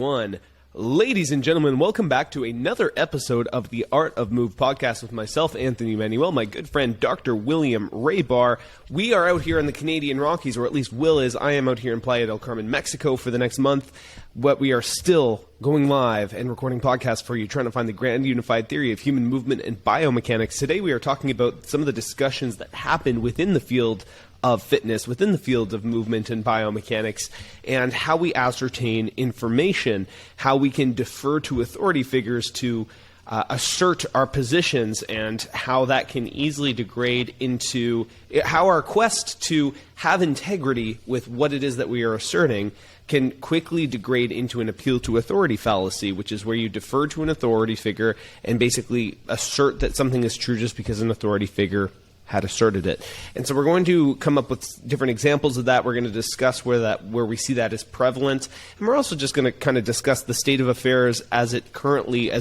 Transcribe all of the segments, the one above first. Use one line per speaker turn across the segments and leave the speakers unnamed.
One. Ladies and gentlemen, welcome back to another episode of the Art of Move podcast with myself, Anthony Manuel, my good friend, Dr. William Raybar. We are out here in the Canadian Rockies, or at least Will is. I am out here in Playa del Carmen, Mexico for the next month, but we are still going live and recording podcasts for you, trying to find the grand unified theory of human movement and biomechanics. Today we are talking about some of the discussions that happen within the field of fitness, within the field of movement and biomechanics, and how we ascertain information, how we can defer to authority figures to assert our positions, and how that can easily degrade into how our quest to have integrity with what it is that we are asserting can quickly degrade into an appeal to authority fallacy, which is where you defer to an authority figure and basically assert that something is true just because an authority figure had asserted it. And so we're going to come up with different examples of that. We're going to discuss where we see that is prevalent. And we're also just going to kind of discuss the state of affairs as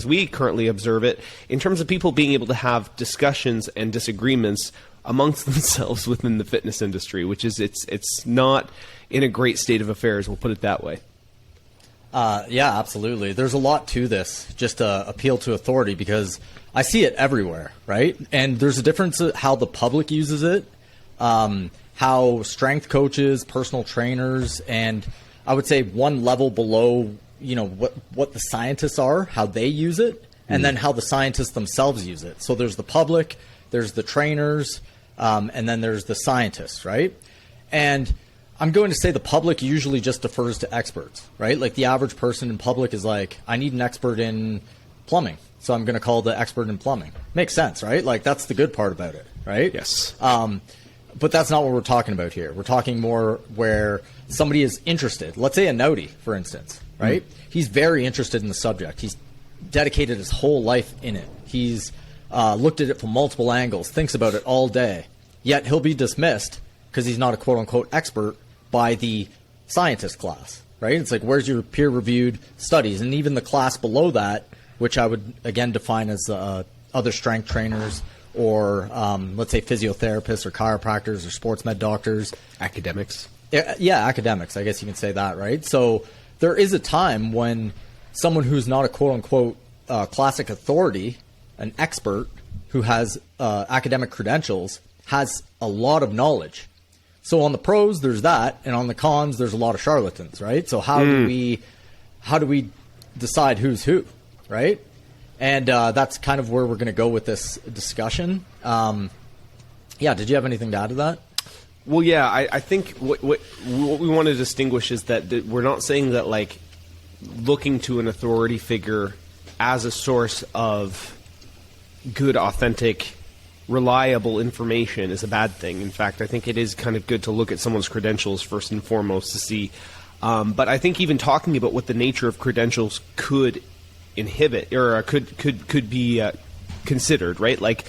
we currently observe it, in terms of people being able to have discussions and disagreements amongst themselves within the fitness industry, which is it's not in a great state of affairs, we'll put it that way.
Yeah, absolutely. There's a lot to this, just appeal to authority, because I see it everywhere, right? And there's a difference in how the public uses it, how strength coaches, personal trainers, and I would say one level below, what the scientists are, how they use it, and then how the scientists themselves use it. So there's the public, there's the trainers, and then there's the scientists, right? And I'm going to say the public usually just defers to experts, right? Like the average person in public is like, I need an expert in plumbing, so I'm going to call the expert in plumbing. Makes sense, right? Like that's the good part about it, right?
Yes.
But that's not what we're talking about here. We're talking more where somebody is interested. Let's say a Naughty, for instance, right? He's very interested in the subject. He's dedicated his whole life in it. He's looked at it from multiple angles, thinks about it all day. Yet he'll be dismissed because he's not a quote-unquote expert by the scientist class, right? It's like, where's your peer-reviewed studies? And even the class below that, which I would, again, define as other strength trainers or, let's say, physiotherapists or chiropractors or sports med doctors.
Academics.
Yeah, academics. I guess you can say that, right? So there is a time when someone who's not a quote-unquote classic authority, an expert who has academic credentials, has a lot of knowledge. So on the pros, there's that, and on the cons, there's a lot of charlatans, right? So how do we decide who's who, right? And that's kind of where we're going to go with this discussion. Yeah, did you have anything to add to that?
Well, yeah, I think what we want to distinguish is that we're not saying that like looking to an authority figure as a source of good, authentic, reliable information is a bad thing. In fact, I think it is kind of good to look at someone's credentials first and foremost to see. But I think even talking about what the nature of credentials could inhibit or could be considered, right? Like,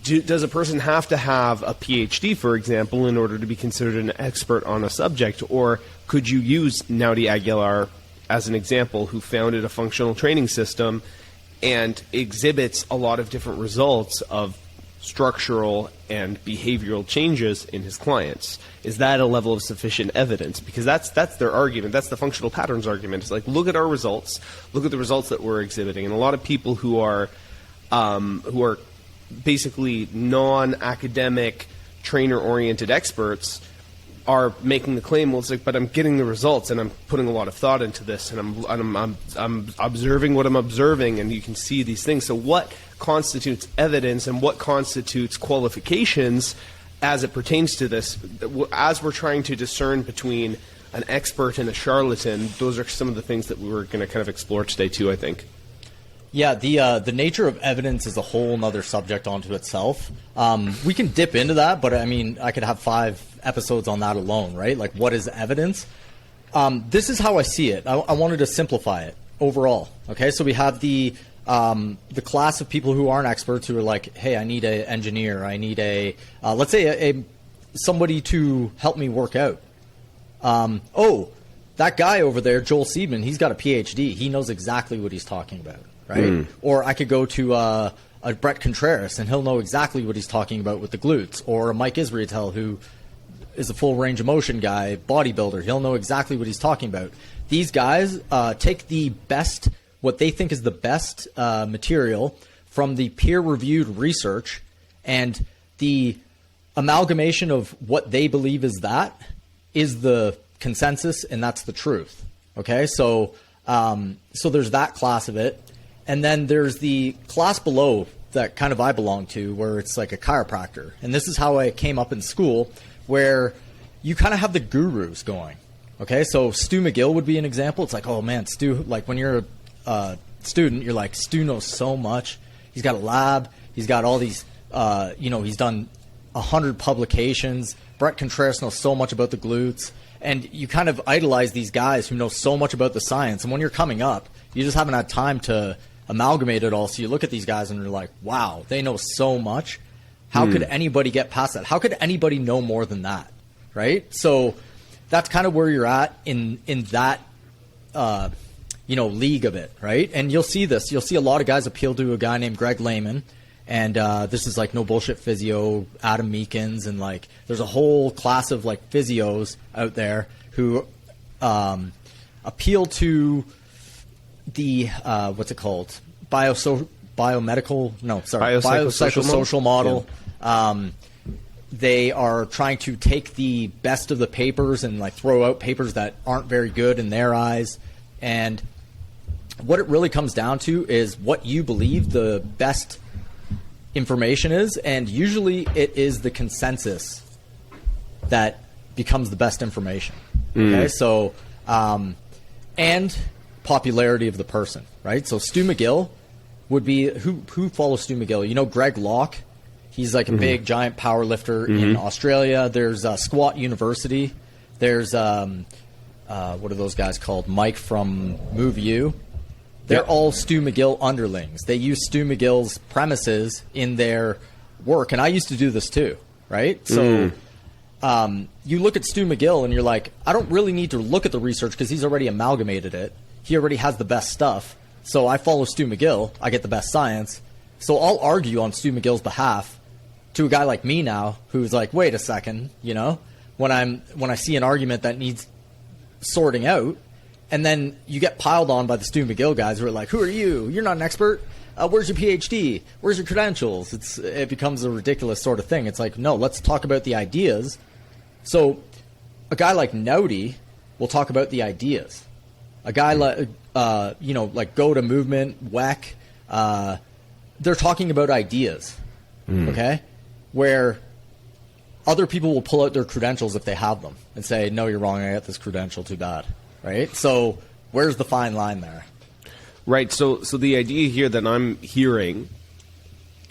does a person have to have a PhD, for example, in order to be considered an expert on a subject? Or could you use Naughty Aguilar as an example, who founded a functional training system and exhibits a lot of different results of structural and behavioral changes in his clients? Is that a level of sufficient evidence? Because that's their argument. That's the functional patterns argument. It's like, look at our results. Look at the results that we're exhibiting. And a lot of people who are basically non-academic, trainer-oriented experts are making the claim, well, it's like, but I'm getting the results, and I'm putting a lot of thought into this, and I'm observing what I'm observing, and you can see these things. So what constitutes evidence and what constitutes qualifications as it pertains to this? As we're trying to discern between an expert and a charlatan, those are some of the things that we were going to kind of explore today too, I think.
Yeah, the nature of evidence is a whole nother subject onto itself. We can dip into that, but I mean, I could have 5 episodes on that alone, right? Like, what is evidence? This is how I see it. I wanted to simplify it overall. Okay, so we have the class of people who aren't experts who are like, hey, I need an engineer. I need let's say somebody to help me work out. That guy over there, Joel Seedman, he's got a PhD. He knows exactly what he's talking about. Right? Or I could go to a Brett Contreras, and he'll know exactly what he's talking about with the glutes. Or a Mike Israetel, who is a full range of motion guy, bodybuilder. He'll know exactly what he's talking about. These guys take the best, what they think is the best material from the peer-reviewed research, and the amalgamation of what they believe is the consensus, and that's the truth. Okay, so there's that class of it, and then there's the class below that kind of I belong to, where it's like a chiropractor. And this is how I came up in school, where you kind of have the gurus going. Okay, so Stu McGill would be an example. It's like, oh man, Stu, like when you're a student, you're like, Stu knows so much. He's got a lab. He's got all these, he's done 100 publications. Brett Contreras knows so much about the glutes. And you kind of idolize these guys who know so much about the science. And when you're coming up, you just haven't had time to amalgamate it all. So you look at these guys and you're like, wow, they know so much. How could anybody get past that? How could anybody know more than that? Right? So that's kind of where you're at in that, league of it. Right? And you'll see this. You'll see a lot of guys appeal to a guy named Greg Lehman. And this is like No Bullshit Physio, Adam Meekins, and like there's a whole class of like physios out there who appeal to the what's it called? Biopsychosocial model. Yeah. They are trying to take the best of the papers and like throw out papers that aren't very good in their eyes. And what it really comes down to is what you believe the best information is, and usually it is the consensus that becomes the best information. Okay, so and popularity of the person, right? So Stu McGill would be who follows Stu McGill. You know Greg Locke, he's like a big giant power lifter in Australia. There's Squat University. There's what are those guys called? Mike from Move You. They're all Stu McGill underlings. They use Stu McGill's premises in their work. And I used to do this too, right? So you look at Stu McGill and you're like, I don't really need to look at the research because he's already amalgamated it. He already has the best stuff. So I follow Stu McGill. I get the best science. So I'll argue on Stu McGill's behalf to a guy like me now who's like, wait a second, when I see an argument that needs sorting out. And then you get piled on by the Stu McGill guys who are like, who are you? You're not an expert. Where's your PhD? Where's your credentials? It becomes a ridiculous sort of thing. It's like, no, let's talk about the ideas. So a guy like Naughty will talk about the ideas. A guy like, like Go to Movement, WEC, they're talking about ideas, okay? Where other people will pull out their credentials if they have them and say, no, you're wrong, I got this credential, too bad. Right? So where's the fine line there?
Right. So the idea here that I'm hearing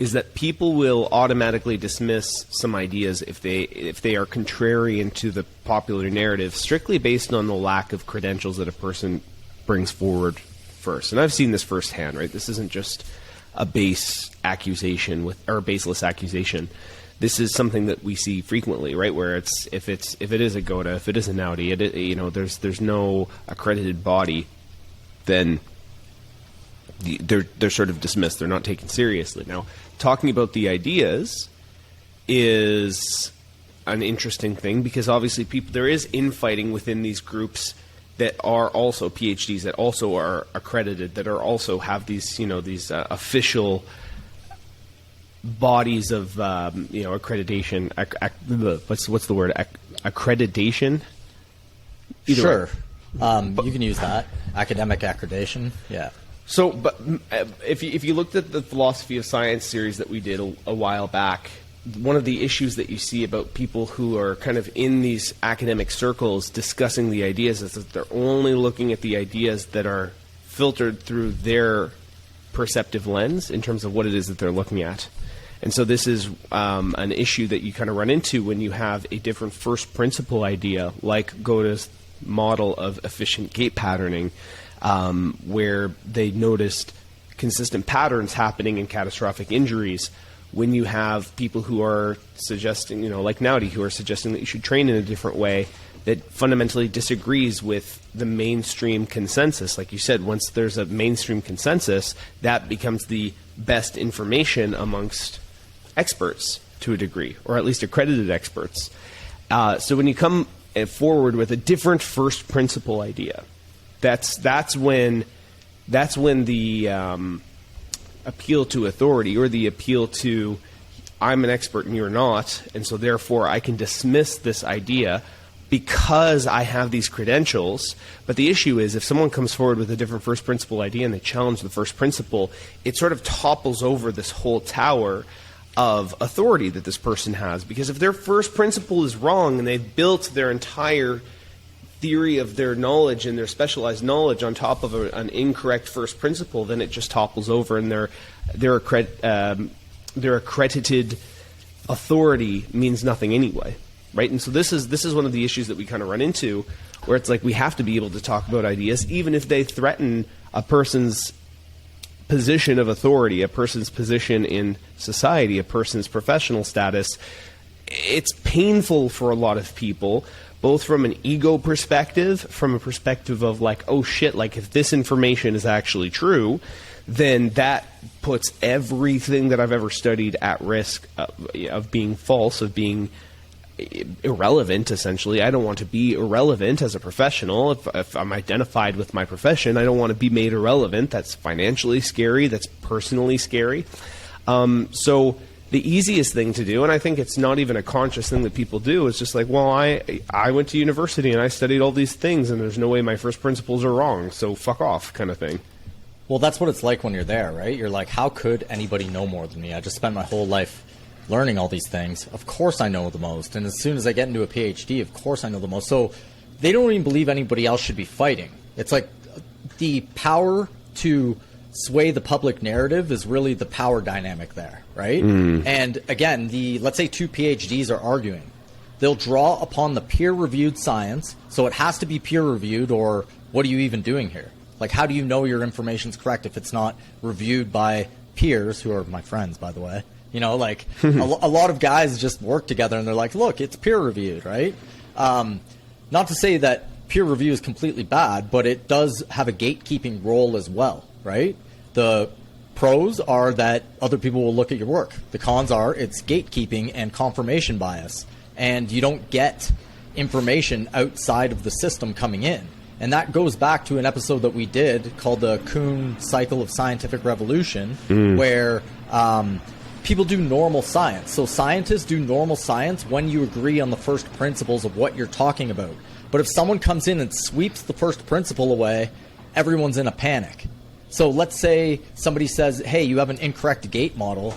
is that people will automatically dismiss some ideas if they are contrarian to the popular narrative, strictly based on the lack of credentials that a person brings forward first. And I've seen this firsthand, right? This isn't just a base accusation or a baseless accusation. This is something that we see frequently, right? Where if it is a GOTA, if it is a Naughty, there's no accredited body, then they're sort of dismissed. They're not taken seriously. Now, talking about the ideas is an interesting thing because obviously there is infighting within these groups that are also PhDs, that also are accredited, that are also have these official bodies of accreditation. What's the word? Accreditation.
Sure, you can use that. Academic accreditation. Yeah.
So, but if you looked at the Philosophy of Science series that we did a while back, one of the issues that you see about people who are kind of in these academic circles discussing the ideas is that they're only looking at the ideas that are filtered through their perceptive lens in terms of what it is that they're looking at. And so this is an issue that you kind of run into when you have a different first principle idea, like Goda's model of efficient gait patterning, where they noticed consistent patterns happening in catastrophic injuries. When you have people who are suggesting, like Naughty, who are suggesting that you should train in a different way, that fundamentally disagrees with the mainstream consensus. Like you said, once there's a mainstream consensus, that becomes the best information amongst experts to a degree, or at least accredited experts. So when you come forward with a different first principle idea, that's when the appeal to authority, or the appeal to I'm an expert and you're not, and so therefore I can dismiss this idea because I have these credentials. But the issue is, if someone comes forward with a different first principle idea and they challenge the first principle, it sort of topples over this whole tower of authority that this person has. Because if their first principle is wrong and they've built their entire theory of their knowledge and their specialized knowledge on top of an incorrect first principle, then it just topples over, and their accredited authority means nothing anyway, right? And so this is one of the issues that we kind of run into, where it's like we have to be able to talk about ideas, even if they threaten a person's position of authority, a person's position in society, a person's professional status. It's painful for a lot of people, both from an ego perspective, from a perspective of like, oh shit, like if this information is actually true, then that puts everything that I've ever studied at risk of being false, of being irrelevant, essentially. I don't want to be irrelevant as a professional. If I'm identified with my profession, I don't want to be made irrelevant. That's financially scary. That's personally scary. So the easiest thing to do, and I think it's not even a conscious thing that people do, is just like, well, I went to university and I studied all these things, and there's no way my first principles are wrong, so fuck off, kind of thing.
Well, that's what it's like when you're there, right? You're like, how could anybody know more than me? I just spent my whole life learning all these things. Of course I know the most. And as soon as I get into a PhD, of course I know the most. So they don't even believe anybody else should be fighting. It's like the power to sway the public narrative is really the power dynamic there, right? And again, let's say two PhDs are arguing. They'll draw upon the peer-reviewed science, so it has to be peer-reviewed, or what are you even doing here? Like, how do you know your information's correct if it's not reviewed by peers, who are my friends, by the way? You know, like, a lot of guys just work together, and they're like, look, it's peer-reviewed, right? Not to say that peer review is completely bad, but it does have a gatekeeping role as well, right? The pros are that other people will look at your work. The cons are it's gatekeeping and confirmation bias, and you don't get information outside of the system coming in. And that goes back to an episode that we did called the Kuhn Cycle of Scientific Revolution, where people do normal science. So scientists do normal science when you agree on the first principles of what you're talking about. But if someone comes in and sweeps the first principle away, everyone's in a panic. So let's say somebody says, hey, you have an incorrect gait model,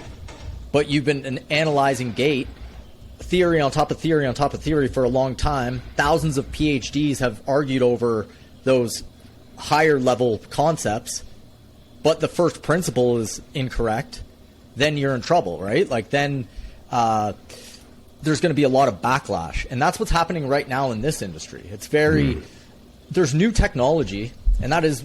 but you've been analyzing gait, theory on top of theory on top of theory for a long time. Thousands of PhDs have argued over those higher level concepts, but the first principle is incorrect. Then you're in trouble, right? Like then there's going to be a lot of backlash. And that's what's happening right now in this industry. It's there's new technology, and that is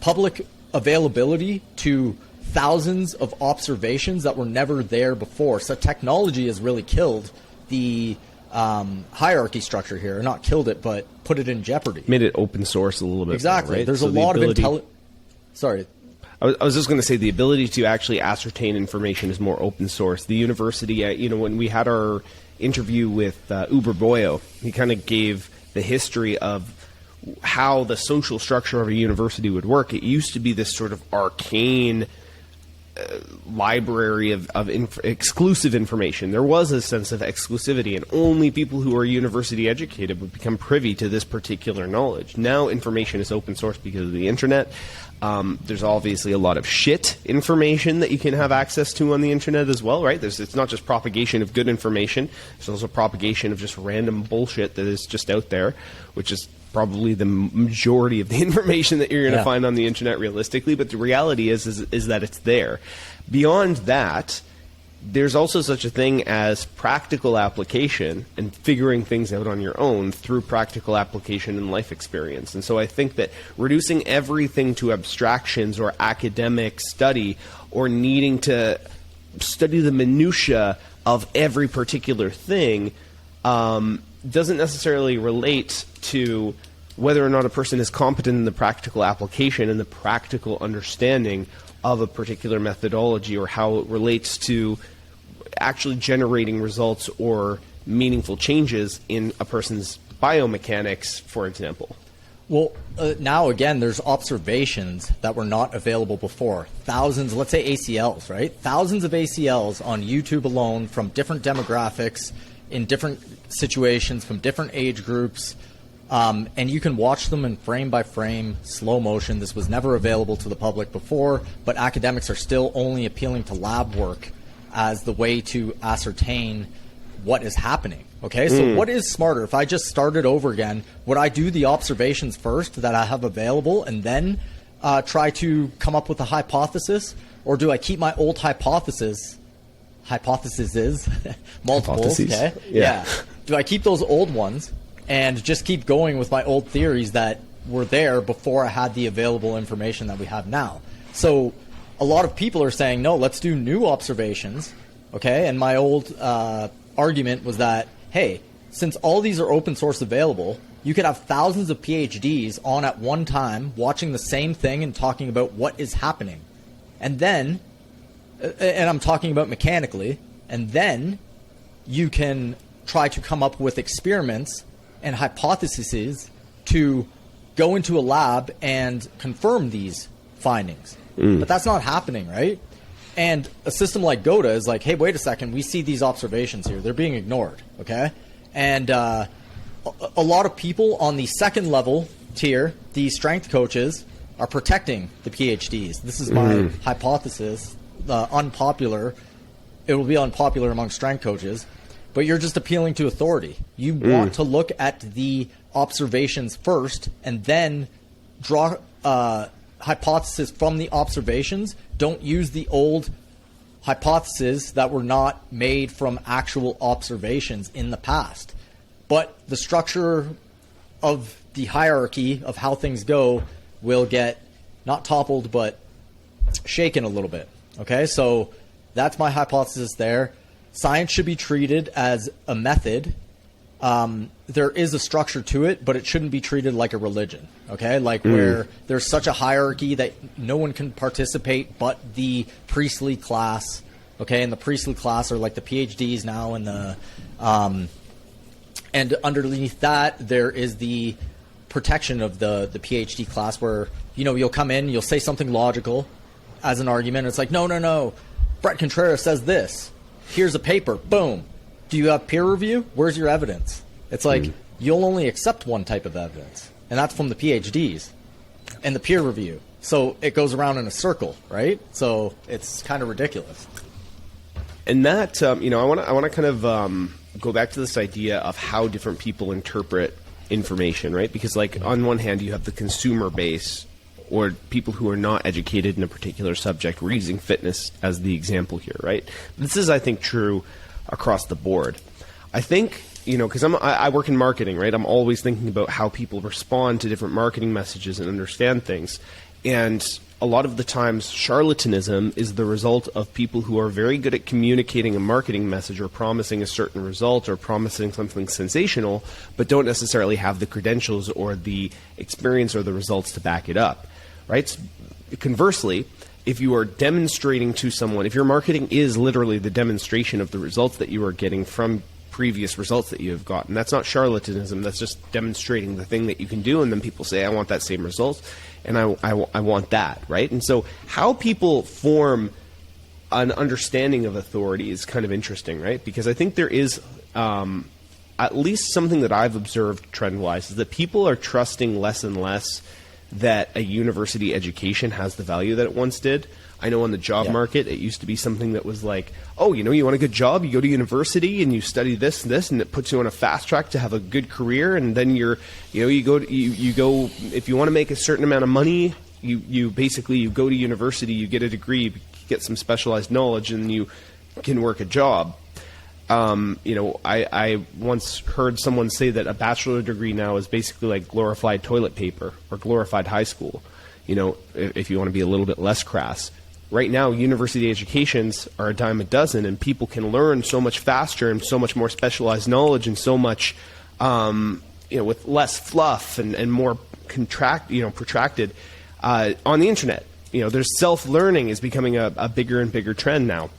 public availability to thousands of observations that were never there before. So technology has really killed the hierarchy structure here. Not killed it, but put it in jeopardy.
Made it open source a little bit.
Exactly.
More, right?
There's a lot of intelligence. Sorry.
I was just going to say the ability to actually ascertain information is more open source. The university, when we had our interview with Uber Boyo, he kind of gave the history of how the social structure of a university would work. It used to be this sort of arcane library of exclusive information. There was a sense of exclusivity, and only people who are university educated would become privy to this particular knowledge. Now information is open source because of the internet. There's obviously a lot of shit information that you can have access to on the internet as well, right? It's not just propagation of good information. There's also propagation of just random bullshit that is just out there, which is probably the majority of the information that you're going to find on the internet realistically. But the reality is that it's there. Beyond that, there's also such a thing as practical application and figuring things out on your own through practical application and life experience. And so I think that reducing everything to abstractions or academic study, or needing to study the minutia of every particular thing, doesn't necessarily relate to whether or not a person is competent in the practical application and the practical understanding of a particular methodology, or how it relates to actually generating results or meaningful changes in a person's biomechanics, for example?
Well, now again, there's observations that were not available before. Thousands, let's say ACLs, right? Thousands of ACLs on YouTube alone from different demographics, in different situations, from different age groups. And you can watch them in frame by frame, slow motion. This was never available to the public before, but academics are still only appealing to lab work as the way to ascertain what is happening. Okay, so what is smarter? If I just started over again, would I do the observations first that I have available and then try to come up with a hypothesis? Or do I keep my old hypotheses, multiples, okay? Yeah. Do I keep those old ones and just keep going with my old theories that were there before I had the available information that we have now? So a lot of people are saying, no, let's do new observations, okay? And my old argument was that, hey, since all these are open source available, you could have thousands of PhDs on at one time watching the same thing and talking about what is happening. And then, and I'm talking about mechanically, and then you can try to come up with experiments and hypotheses to go into a lab and confirm these findings. But that's not happening, right? And a system like GOTA is like, hey, wait a second, we see these observations here. They're being ignored, okay? And a lot of people on the second level tier, the strength coaches, are protecting the PhDs. This is my hypothesis, unpopular. It will be unpopular among strength coaches, but you're just appealing to authority. You want to look at the observations first and then draw hypothesis from the observations. Don't use the old hypotheses that were not made from actual observations in the past. But the structure of the hierarchy of how things go will get not toppled, but shaken a little bit. Okay, so that's my hypothesis there. Science should be treated as a method. There is a structure to it, but it shouldn't be treated like a religion, okay? Like where there's such a hierarchy that no one can participate but the priestly class, okay? And the priestly class are like the PhDs now, and the and underneath that there is the protection of the PhD class, where, you know, you'll come in, you'll say something logical as an argument. It's like, no, Brett Contreras says this. Here's a paper. Boom. Do you have peer review? Where's your evidence? It's like you'll only accept one type of evidence, and that's from the PhDs and the peer review. So it goes around in a circle, right? So it's kind of ridiculous.
And that, you know, I want to kind of go back to this idea of how different people interpret information, right? Because, like, on one hand, you have the consumer base, or people who are not educated in a particular subject. We're using fitness as the example here, right? This is, I think, true across the board. I think, you know, because I work in marketing, right? I'm always thinking about how people respond to different marketing messages and understand things. And a lot of the times, charlatanism is the result of people who are very good at communicating a marketing message or promising a certain result or promising something sensational, but don't necessarily have the credentials or the experience or the results to back it up, right? Conversely, if you are demonstrating to someone, if your marketing is literally the demonstration of the results that you are getting from previous results that you have gotten, that's not charlatanism, that's just demonstrating the thing that you can do, and then people say, I want that same result, and I want that, right? And so how people form an understanding of authority is kind of interesting, right? Because I think there is at least something that I've observed trend-wise is that people are trusting less and less that a university education has the value that it once did. I know on the job market, it used to be something that was like, oh, you know, you want a good job, you go to university and you study this and this, and it puts you on a fast track to have a good career. And then you go, if you want to make a certain amount of money, you basically go to university, you get a degree, get some specialized knowledge, and you can work a job. You know, I once heard someone say that a bachelor degree now is basically like glorified toilet paper or glorified high school, you know, if you want to be a little bit less crass. Right now, university educations are a dime a dozen, and people can learn so much faster and so much more specialized knowledge and so much, you know, with less fluff and more protracted on the internet. You know, there's self-learning is becoming a bigger and bigger trend now.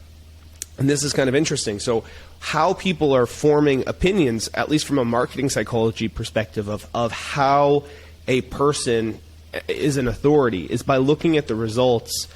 And this is kind of interesting. So how people are forming opinions, at least from a marketing psychology perspective, of how a person is an authority, is by looking at the results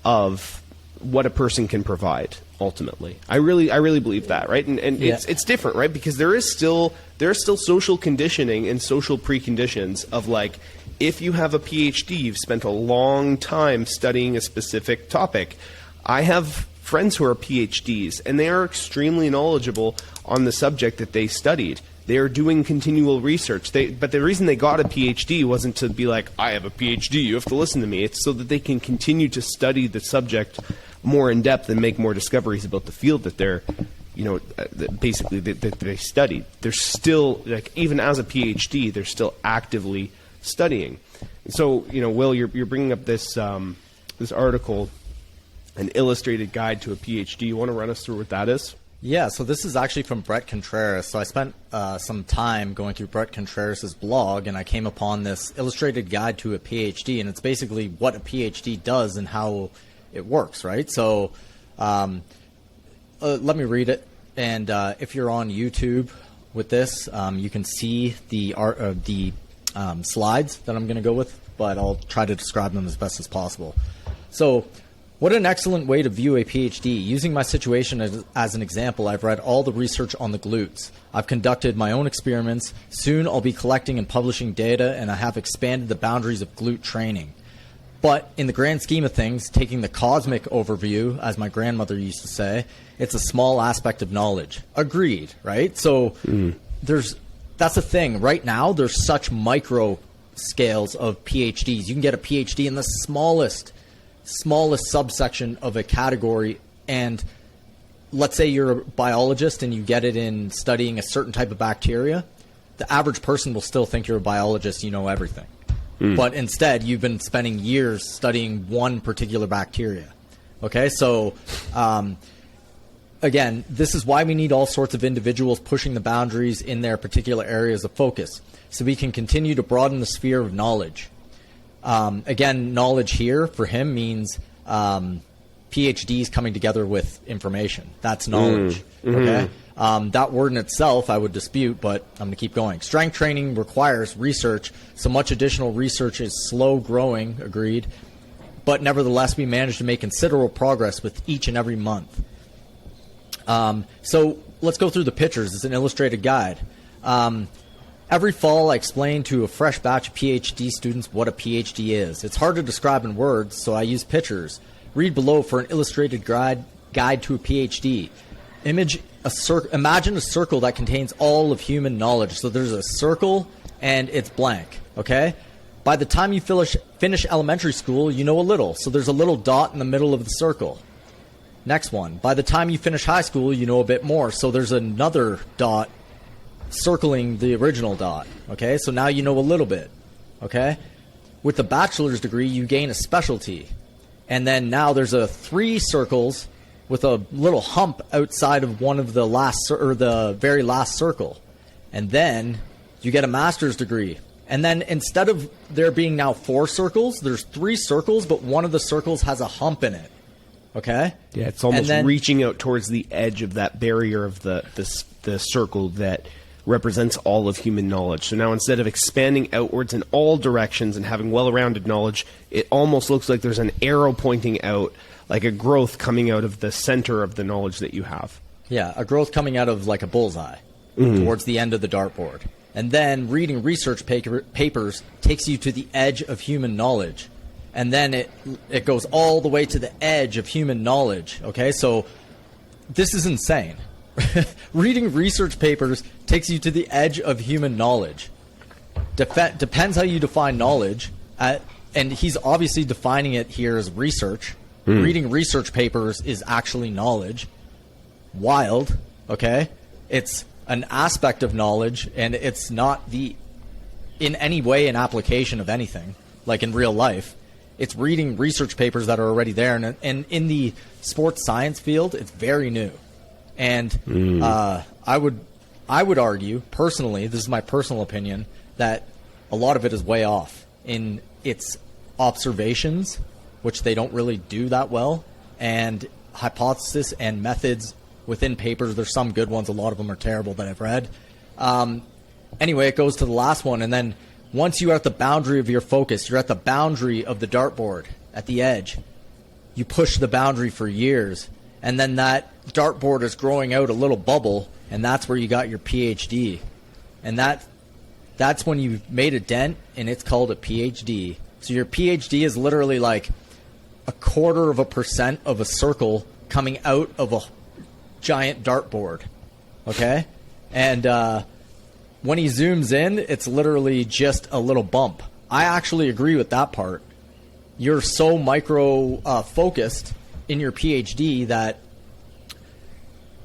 of what a person can provide. Ultimately, I really believe that, right? And it's different, right? Because there is still social conditioning and social preconditions of, like, if you have a PhD, you've spent a long time studying a specific topic. I have friends who are PhDs, and they are extremely knowledgeable on the subject that they studied. They are doing continual research. But the reason they got a PhD wasn't to be like, I have a PhD, you have to listen to me. It's so that they can continue to study the subject more in depth and make more discoveries about the field that they're, basically that they studied. They're still, like, even as a PhD, they're still actively studying. And so, Will, you're bringing up this this article, An Illustrated Guide to a PhD. You want to run us through what that is?
Yeah, so this is actually from Brett Contreras. So I spent some time going through Brett Contreras' blog, and I came upon this Illustrated Guide to a PhD, and it's basically what a PhD does and how it works, right? So let me read it. And if you're on YouTube with this, you can see the slides that I'm going to go with, but I'll try to describe them as best as possible. So, what an excellent way to view a PhD. Using my situation as an example, I've read all the research on the glutes. I've conducted my own experiments. Soon I'll be collecting and publishing data, and I have expanded the boundaries of glute training. But in the grand scheme of things, taking the cosmic overview, as my grandmother used to say, it's a small aspect of knowledge. Agreed, right? So that's the thing. Right now, there's such micro scales of PhDs. You can get a PhD in the smallest subsection of a category, and let's say you're a biologist and you get it in studying a certain type of bacteria. The average person will still think you're a biologist, you know everything. But instead, you've been spending years studying one particular bacteria. Okay, so again, this is why we need all sorts of individuals pushing the boundaries in their particular areas of focus, so we can continue to broaden the sphere of knowledge. Again, knowledge here for him means PhDs coming together with information. That's knowledge. Okay. That word in itself I would dispute, but I'm going to keep going. Strength training requires research, so much additional research is slow growing, agreed, but nevertheless we manage to make considerable progress with each and every month. So let's go through the pictures. It's an illustrated guide. Every fall I explain to a fresh batch of PhD students what a PhD is. It's hard to describe in words, so I use pictures. Read below for an illustrated guide to a PhD. Imagine a circle that contains all of human knowledge. So there's a circle and it's blank, okay? By the time you finish elementary school, you know a little. So there's a little dot in the middle of the circle. Next one. By the time you finish high school, you know a bit more. So there's another dot circling the original dot, okay? So now you know a little bit, okay? With the bachelor's degree, you gain a specialty. And then now there's 3 circles with a little hump outside of one of the very last circle. And then you get a master's degree. And then instead of there being now 4 circles, there's 3 circles, but one of the circles has a hump in it. Okay?
Yeah, it's almost reaching out towards the edge of that barrier of the circle that represents all of human knowledge. So now instead of expanding outwards in all directions and having well-rounded knowledge, it almost looks like there's an arrow pointing out, like a growth coming out of the center of the knowledge that you have.
Yeah, a growth coming out of like a bullseye towards the end of the dartboard. And then reading research papers takes you to the edge of human knowledge. And then it goes all the way to the edge of human knowledge. Okay, so this is insane. Reading research papers takes you to the edge of human knowledge. Depends how you define knowledge. And he's obviously defining it here as research. Reading research papers is actually knowledge. Wild, okay? It's an aspect of knowledge, and it's not in any way an application of anything, like in real life. It's reading research papers that are already there, and in the sports science field, it's very new. And I would argue, personally, this is my personal opinion, that a lot of it is way off in its observations, which they don't really do that well, and hypothesis and methods within papers. There's some good ones. A lot of them are terrible that I've read. Anyway, it goes to the last one. And then once you're at the boundary of your focus, you're at the boundary of the dartboard at the edge. You push the boundary for years. And then that dartboard is growing out a little bubble. And that's where you got your PhD. And that's when you've made a dent, and it's called a PhD. So your PhD is literally like 0.25% of a circle coming out of a giant dartboard. Okay? And when he zooms in, it's literally just a little bump. I actually agree with that part. You're so micro focused in your PhD that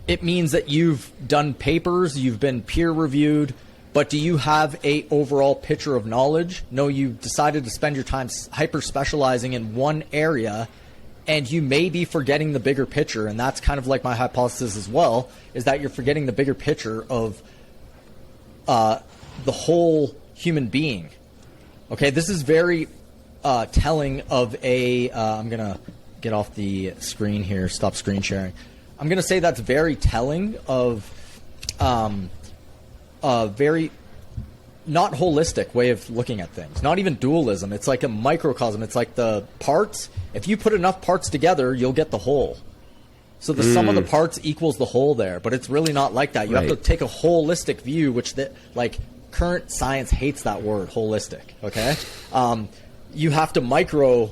it means that you've done papers, you've been peer reviewed, but do you have a overall picture of knowledge? No, you decided to spend your time hyper specializing in one area, and you may be forgetting the bigger picture. And that's kind of like my hypothesis as well, is that you're forgetting the bigger picture of the whole human being. Okay, this is very telling of a, I'm going to get off the screen here, stop screen sharing. I'm going to say that's very telling of a very not holistic way of looking at things. Not even dualism. It's like a microcosm. It's like the parts. If you put enough parts together, you'll get the whole. So the sum of the parts equals the whole there. But it's really not like that. You have to take a holistic view, which current science hates that word, holistic. Okay? You have to micro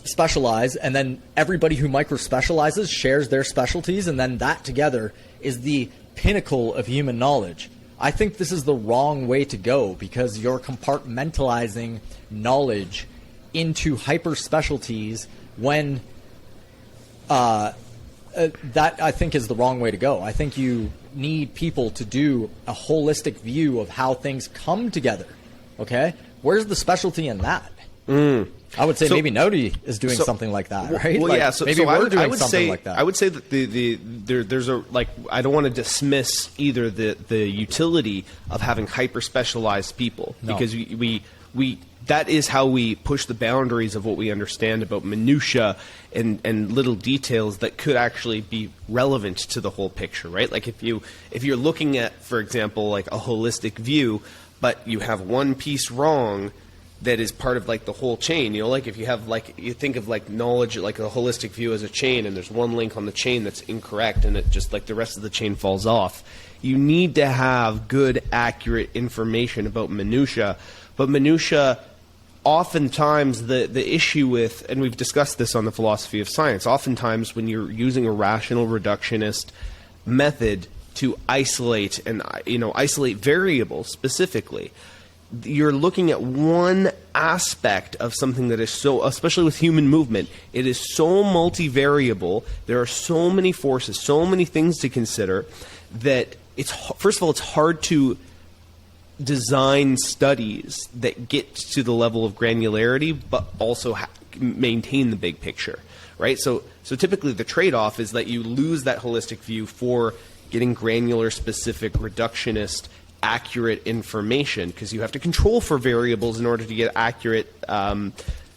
specialize, and then everybody who micro specializes shares their specialties, and then that together is the pinnacle of human knowledge. I think this is the wrong way to go, because you're compartmentalizing knowledge into hyper specialties when that I think is the wrong way to go. I think you need people to do a holistic view of how things come together. Okay? Where's the specialty in that? I would say maybe Nodi is doing something like that, right?
Well, yeah. So
maybe we're doing something
say,
like that.
I would say that there's a I don't want to dismiss either the utility of having hyper specialized people, because we that is how we push the boundaries of what we understand about minutia and little details that could actually be relevant to the whole picture, right? Like if you're looking at, for example, like a holistic view, but you have one piece wrong that is part of like the whole chain, like if you have you think of like knowledge, like a holistic view as a chain, and there's one link on the chain that's incorrect, and it just like the rest of the chain falls off. You need to have good, accurate information about minutia, but minutia, oftentimes the issue with, and we've discussed this on the philosophy of science, oftentimes when you're using a rational reductionist method to isolate and isolate variables specifically, you're looking at one aspect of something that is so, especially with human movement, it is so multivariable. There are so many forces, so many things to consider, that first of all, it's hard to design studies that get to the level of granularity, but also maintain the big picture, right? So typically the trade-off is that you lose that holistic view for getting granular, specific, reductionist, accurate information, because you have to control for variables in order to get accurate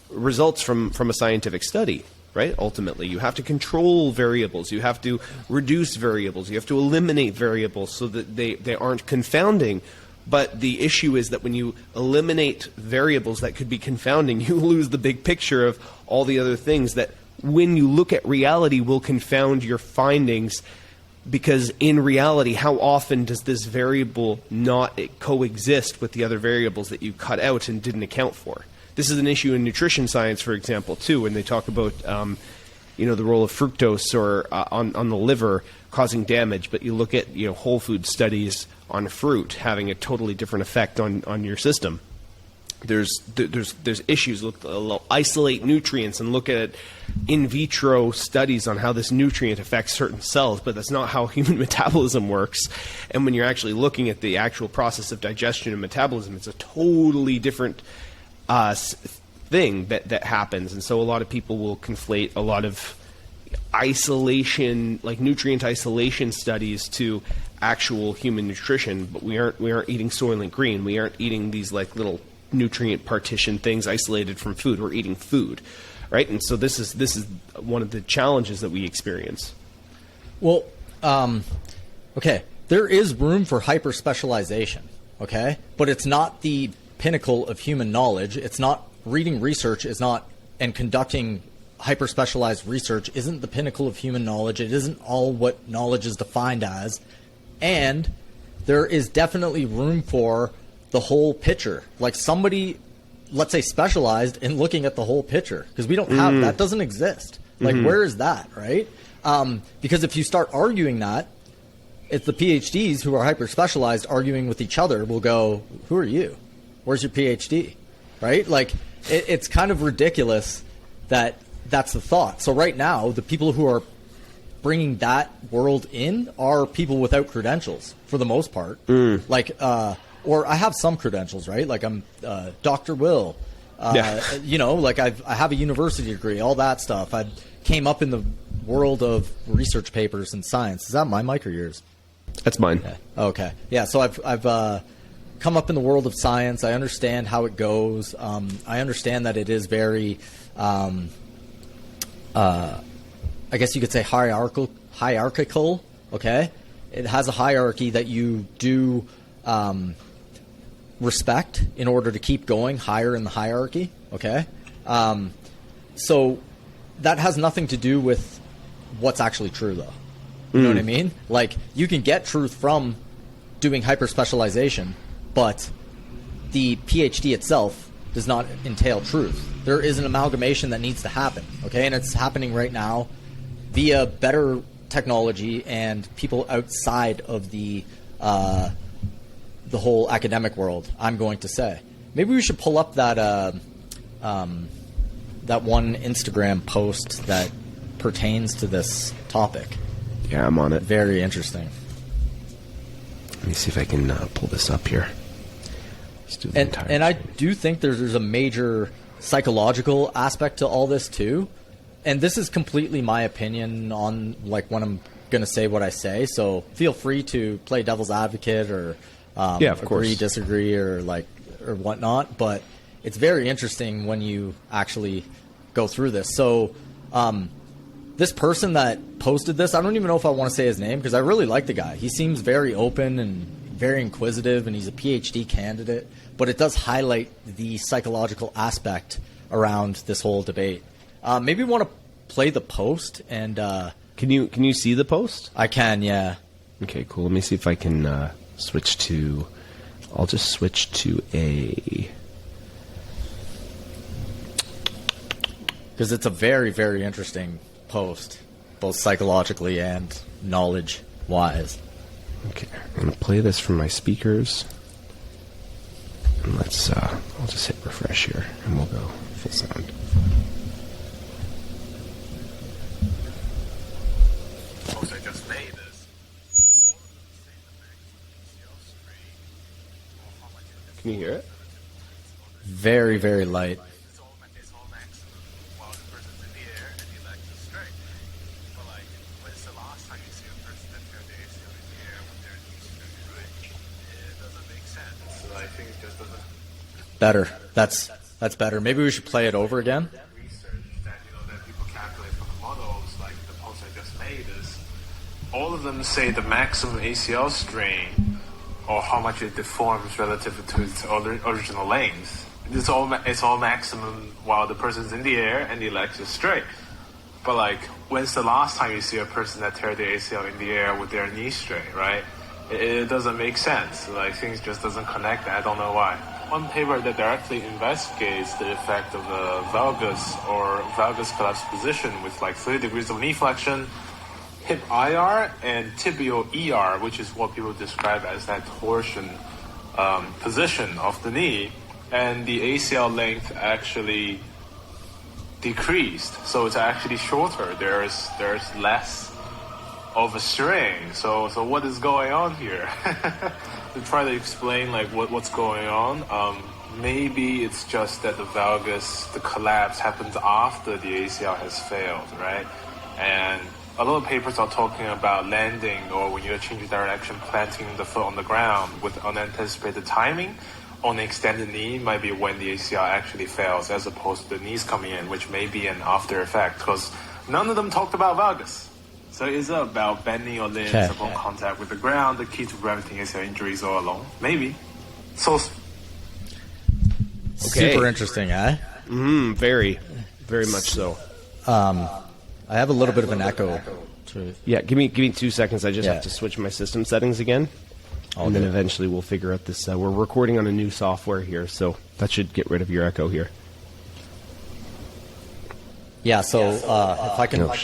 results from a scientific study, right? Ultimately, you have to control variables, you have to reduce variables, you have to eliminate variables so that they aren't confounding. But the issue is that when you eliminate variables that could be confounding, you lose the big picture of all the other things that, when you look at reality, will confound your findings. Because in reality, how often does this variable not coexist with the other variables that you cut out and didn't account for? This is an issue in nutrition science, for example, too, when they talk about the role of fructose or on the liver causing damage. But you look at whole food studies on fruit having a totally different effect on your system. There's issues. Isolate nutrients and look at in vitro studies on how this nutrient affects certain cells, but that's not how human metabolism works. And when you're actually looking at the actual process of digestion and metabolism, it's a totally different thing that happens. And so a lot of people will conflate a lot of isolation, like nutrient isolation studies, to actual human nutrition. But we aren't eating Soylent Green. We aren't eating these like little nutrient partition things isolated from food. We're eating food, right? And so this is one of the challenges that we experience.
Well, okay, there is room for hyper-specialization, okay? But it's not the pinnacle of human knowledge. It's not reading research is not, and conducting hyper-specialized research isn't the pinnacle of human knowledge. It isn't all what knowledge is defined as. And there is definitely room for the whole picture. Like somebody, let's say, specialized in looking at the whole picture. Because we don't have, that doesn't exist. Like, where is that, right? Because if you start arguing that, it's the PhDs who are hyper-specialized arguing with each other will go, who are you? Where's your PhD? Right? Like, it's kind of ridiculous that that's the thought. So right now, the people who are bringing that world in are people without credentials for the most part. Like, or I have some credentials, right? Like I'm Dr. Will. You know, like I have a university degree, all that stuff. I came up in the world of research papers and science. Is that my mic or yours?
That's mine.
Yeah. Okay. Yeah. So I've come up in the world of science. I understand how it goes. I understand that it is very, I guess you could say hierarchical. Okay. It has a hierarchy that you do respect in order to keep going higher in the hierarchy. Okay. So that has nothing to do with what's actually true, though. You know what I mean? Like, you can get truth from doing hyper-specialization, but the PhD itself does not entail truth. There is an amalgamation that needs to happen, okay? And it's happening right now via better technology and people outside of the whole academic world, I'm going to say. Maybe we should pull up that that one Instagram post that pertains to this topic.
Yeah, I'm on it.
Very interesting.
Let me see if I can pull this up here. Let's do the entire
And I do think there's a major psychological aspect to all this too. And this is completely my opinion on like when I'm going to say what I say. So feel free to play devil's advocate or agree, disagree, or whatnot. But it's very interesting when you actually go through this. So this person that posted this, I don't even know if I want to say his name because I really like the guy. He seems very open and very inquisitive, and he's a PhD candidate. But it does highlight the psychological aspect around this whole debate. Maybe we want to play the post and
Can you see the post?
I can, yeah.
Okay, cool. Let me see if I can switch to. I'll just switch to a.
Because it's a very, very interesting post, both psychologically and knowledge-wise.
Okay, I'm going to play this from my speakers. And let's, I'll just hit refresh here, and we'll go full sound.
I just made this.
Can you hear it?
Very, very light.
It's all maximum while the person's in the air and the leg is straight. But like, when's the last time you see a person that turned the ACL in the air with their knees straight? It doesn't make sense. So I think it just doesn't.
Better. That's better. Maybe we should play it over again.
Research that that people calculate from the models, like the post I just made, is all of them say the maximum ACL strain or how much it deforms relative to its original length. It's all maximum while the person's in the air and the legs is straight. But like, when's the last time you see a person that tear the ACL in the air with their knees straight, right? It doesn't make sense. Like, things just doesn't connect. I don't know why. One paper that directly investigates the effect of the valgus or valgus collapse position with like 30 degrees of knee flexion, hip IR, and tibial ER, which is what people describe as that torsion position of the knee. And the ACL length actually decreased, so it's actually shorter. There's less of a strain. So what is going on here? To try to explain like what's going on. Maybe it's just that the valgus, the collapse happens after the ACL has failed, right? And a lot of papers are talking about landing or when you're changing direction, planting the foot on the ground with unanticipated timing. on the extended knee might be when the ACL actually fails, as opposed to the knees coming in, which may be an after effect, because none of them talked about valgus. So is it about bending your limbs upon contact with the ground, the key to preventing ACL injuries all along? Maybe. So
super interesting, eh?
Very, very much so.
I have a little bit of an echo.
Yeah, give me 2 seconds. I just have to switch my system settings again. And then eventually we'll figure out this. We're recording on a new software here, so that should get rid of your echo here.
Yeah, so if I can...
1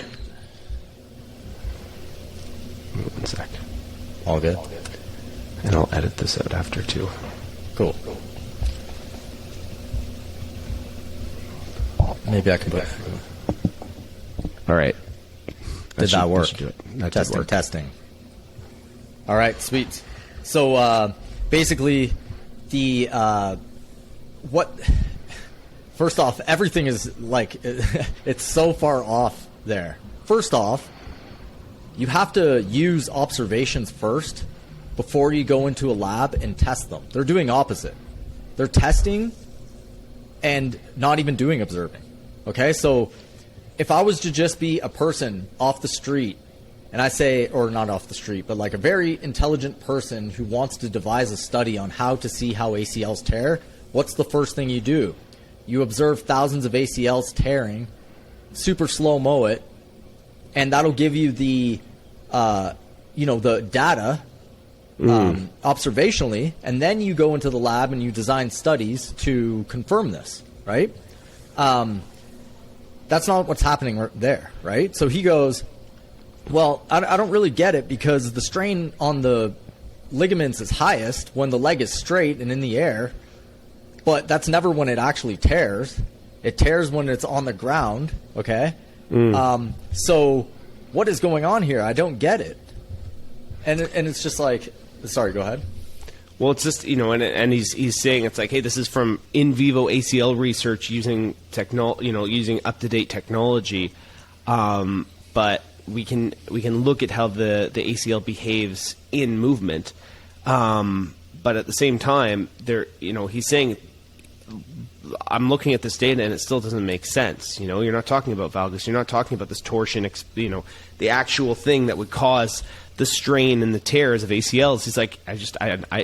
sec.
All good.
And I'll edit this out after, too.
Cool. Maybe I can put...
All right.
Did that work?
Testing.
All right, sweet. So basically, first off, everything is like, it's so far off there. First off, you have to use observations first before you go into a lab and test them. They're doing opposite. They're testing and not even doing observing. Okay, so if I was to just be a person off the street, and I say, or not off the street, but like a very intelligent person who wants to devise a study on how to see how ACLs tear, what's the first thing you do? You observe thousands of ACLs tearing, super slow-mo it, and that'll give you the, the data observationally, and then you go into the lab and you design studies to confirm this, right? That's not what's happening there, right? So he goes, well, I don't really get it, because the strain on the ligaments is highest when the leg is straight and in the air, but that's never when it actually tears. It tears when it's on the ground, okay? So what is going on here? I don't get it. And it's just like, sorry, go ahead.
Well, it's just, and he's saying it's like, hey, this is from in vivo ACL research using using up-to-date technology, but we can look at how the ACL behaves in movement, but at the same time, he's saying, I'm looking at this data and it still doesn't make sense. You're not talking about valgus, you're not talking about this torsion, the actual thing that would cause the strain and the tears of ACLs. He's like,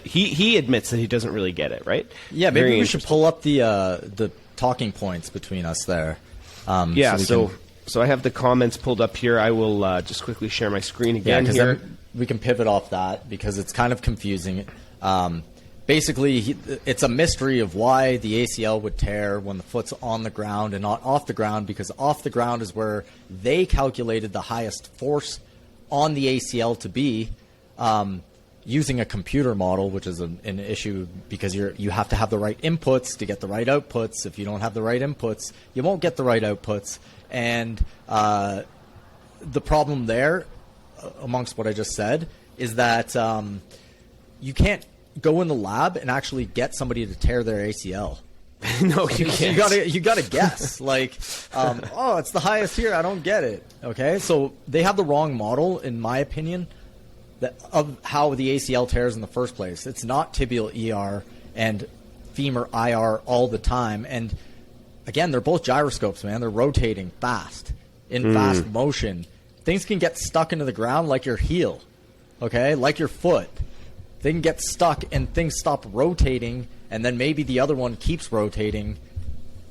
he admits that he doesn't really get it, right?
Yeah, maybe we should pull up the talking points between us there.
So I have the comments pulled up here. I will just quickly share my screen again here.
Then we can pivot off that because it's kind of confusing. Basically, it's a mystery of why the ACL would tear when the foot's on the ground and not off the ground, because off the ground is where they calculated the highest force on the ACL to be, using a computer model, which is an issue because you have to have the right inputs to get the right outputs. If you don't have the right inputs, you won't get the right outputs. And the problem there, amongst what I just said, is that you can't go in the lab and actually get somebody to tear their ACL.
No, you can't.
You gotta guess. Like, it's the highest here. I don't get it. Okay, so they have the wrong model, in my opinion, of how the ACL tears in the first place. It's not tibial ER and femur IR all the time. And again, they're both gyroscopes, man. They're rotating fast, in fast motion. Things can get stuck into the ground like your heel, okay, like your foot. They can get stuck and things stop rotating, and then maybe the other one keeps rotating,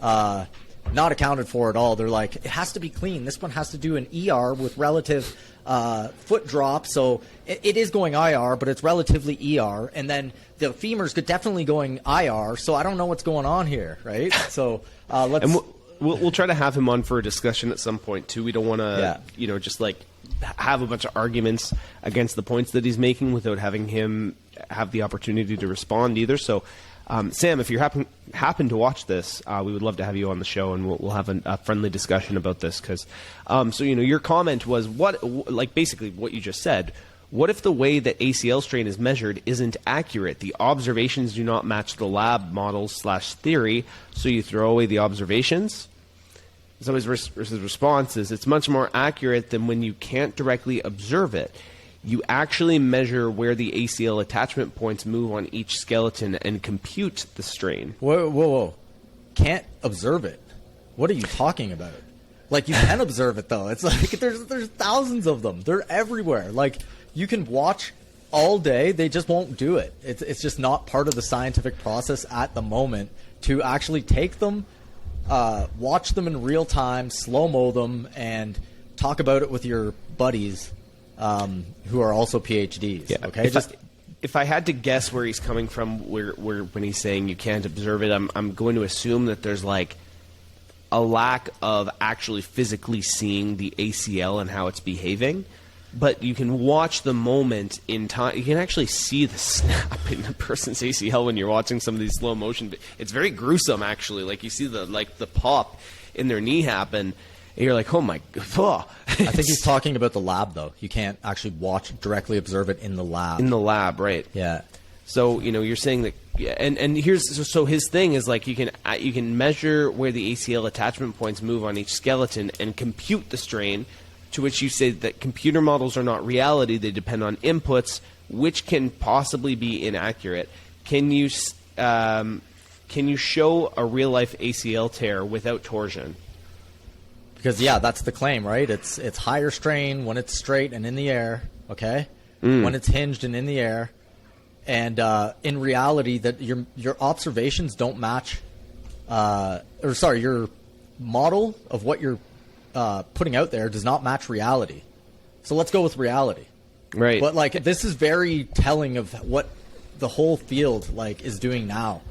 not accounted for at all. They're like, it has to be clean. This one has to do an ER with relative foot drop, so it is going IR, but it's relatively ER. And then the femur's definitely going IR, so I don't know what's going on here, right? So let's...
And we'll try to have him on for a discussion at some point, too. We don't want to, just like have a bunch of arguments against the points that he's making without having him have the opportunity to respond either. So, Sam, if you happen to watch this, we would love to have you on the show, and we'll have a friendly discussion about this. Because, your comment was basically what you just said. What if the way that ACL strain is measured isn't accurate? The observations do not match the lab models / theory, so you throw away the observations? So his response is, it's much more accurate than when you can't directly observe it. you actually measure where the ACL attachment points move on each skeleton and compute the strain.
Whoa. Can't observe it. What are you talking about? Like, you can observe it, though. It's like there's thousands of them. They're everywhere. Like, you can watch all day. They just won't do it. It's just not part of the scientific process at the moment to actually take them, watch them in real time, slow-mo them, and talk about it with your buddies who are also PhDs.
Yeah.
Okay?
If I had to guess where he's coming from, where when he's saying you can't observe it, I'm going to assume that there's like a lack of actually physically seeing the ACL and how it's behaving. But you can watch the moment in time. You can actually see the snap in the person's ACL when you're watching some of these slow motion. It's very gruesome, actually. Like, you see the pop in their knee happen, and you're like, oh my god.
I think he's talking about the lab, though. You can't actually directly observe it in the lab.
In the lab, right?
Yeah.
So, you're saying that, and here's so his thing is like you can measure where the ACL attachment points move on each skeleton and compute the strain. To which you say that computer models are not reality; they depend on inputs, which can possibly be inaccurate. Can you show a real life ACL tear without torsion?
Because that's the claim, right? It's higher strain when it's straight and in the air, okay? When it's hinged and in the air, and in reality, that your observations don't match, your model of what you're putting out there does not match reality. So let's go with reality,
right?
But like, this is very telling of what the whole field is doing now.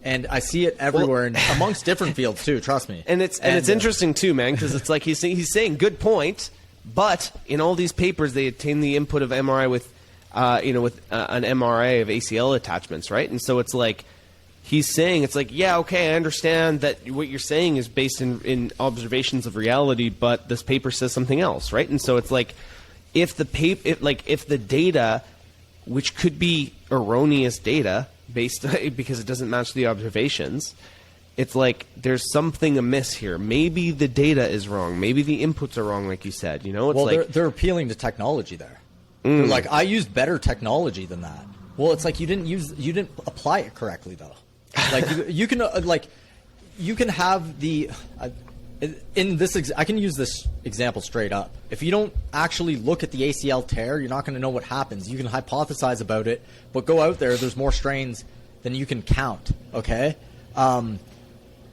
And I see it everywhere, and amongst different fields too. Trust me.
And it's interesting too, man, because it's like he's saying good point, but in all these papers they attain the input of MRI with an MRI of ACL attachments, right? And so it's like he's saying it's like, yeah, okay, I understand that what you're saying is based in observations of reality, but this paper says something else, right? And so it's like if the data, which could be erroneous data, based because it doesn't match the observations, it's like there's something amiss here. Maybe the data is wrong. Maybe the inputs are wrong, like you said. It's
they're appealing to technology there. They're like, I used better technology than that. Well, it's like you didn't apply it correctly though. Like you can have the in this. I can use this example straight up. If you don't actually look at the ACL tear, you're not going to know what happens. You can hypothesize about it, but go out there. There's more strains than you can count. Okay,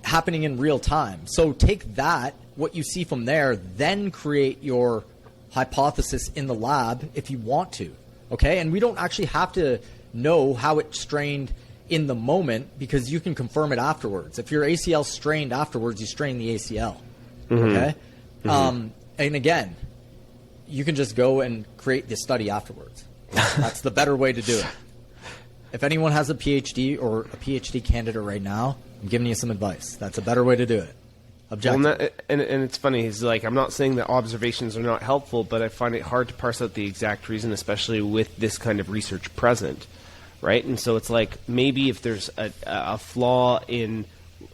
happening in real time. So take that, what you see from there, then create your hypothesis in the lab if you want to. Okay, and we don't actually have to know how it strained in the moment because you can confirm it afterwards. If your ACL strained afterwards, you strain the ACL. Okay? And again, you can just go and create the study afterwards. That's the better way to do it. If anyone has a PhD or a PhD candidate right now, I'm giving you some advice. That's a better way to do it. Objective.
Well, and it's funny. He's like, I'm not saying that observations are not helpful, but I find it hard to parse out the exact reason, especially with this kind of research present. Right, and so it's like maybe if there's a flaw in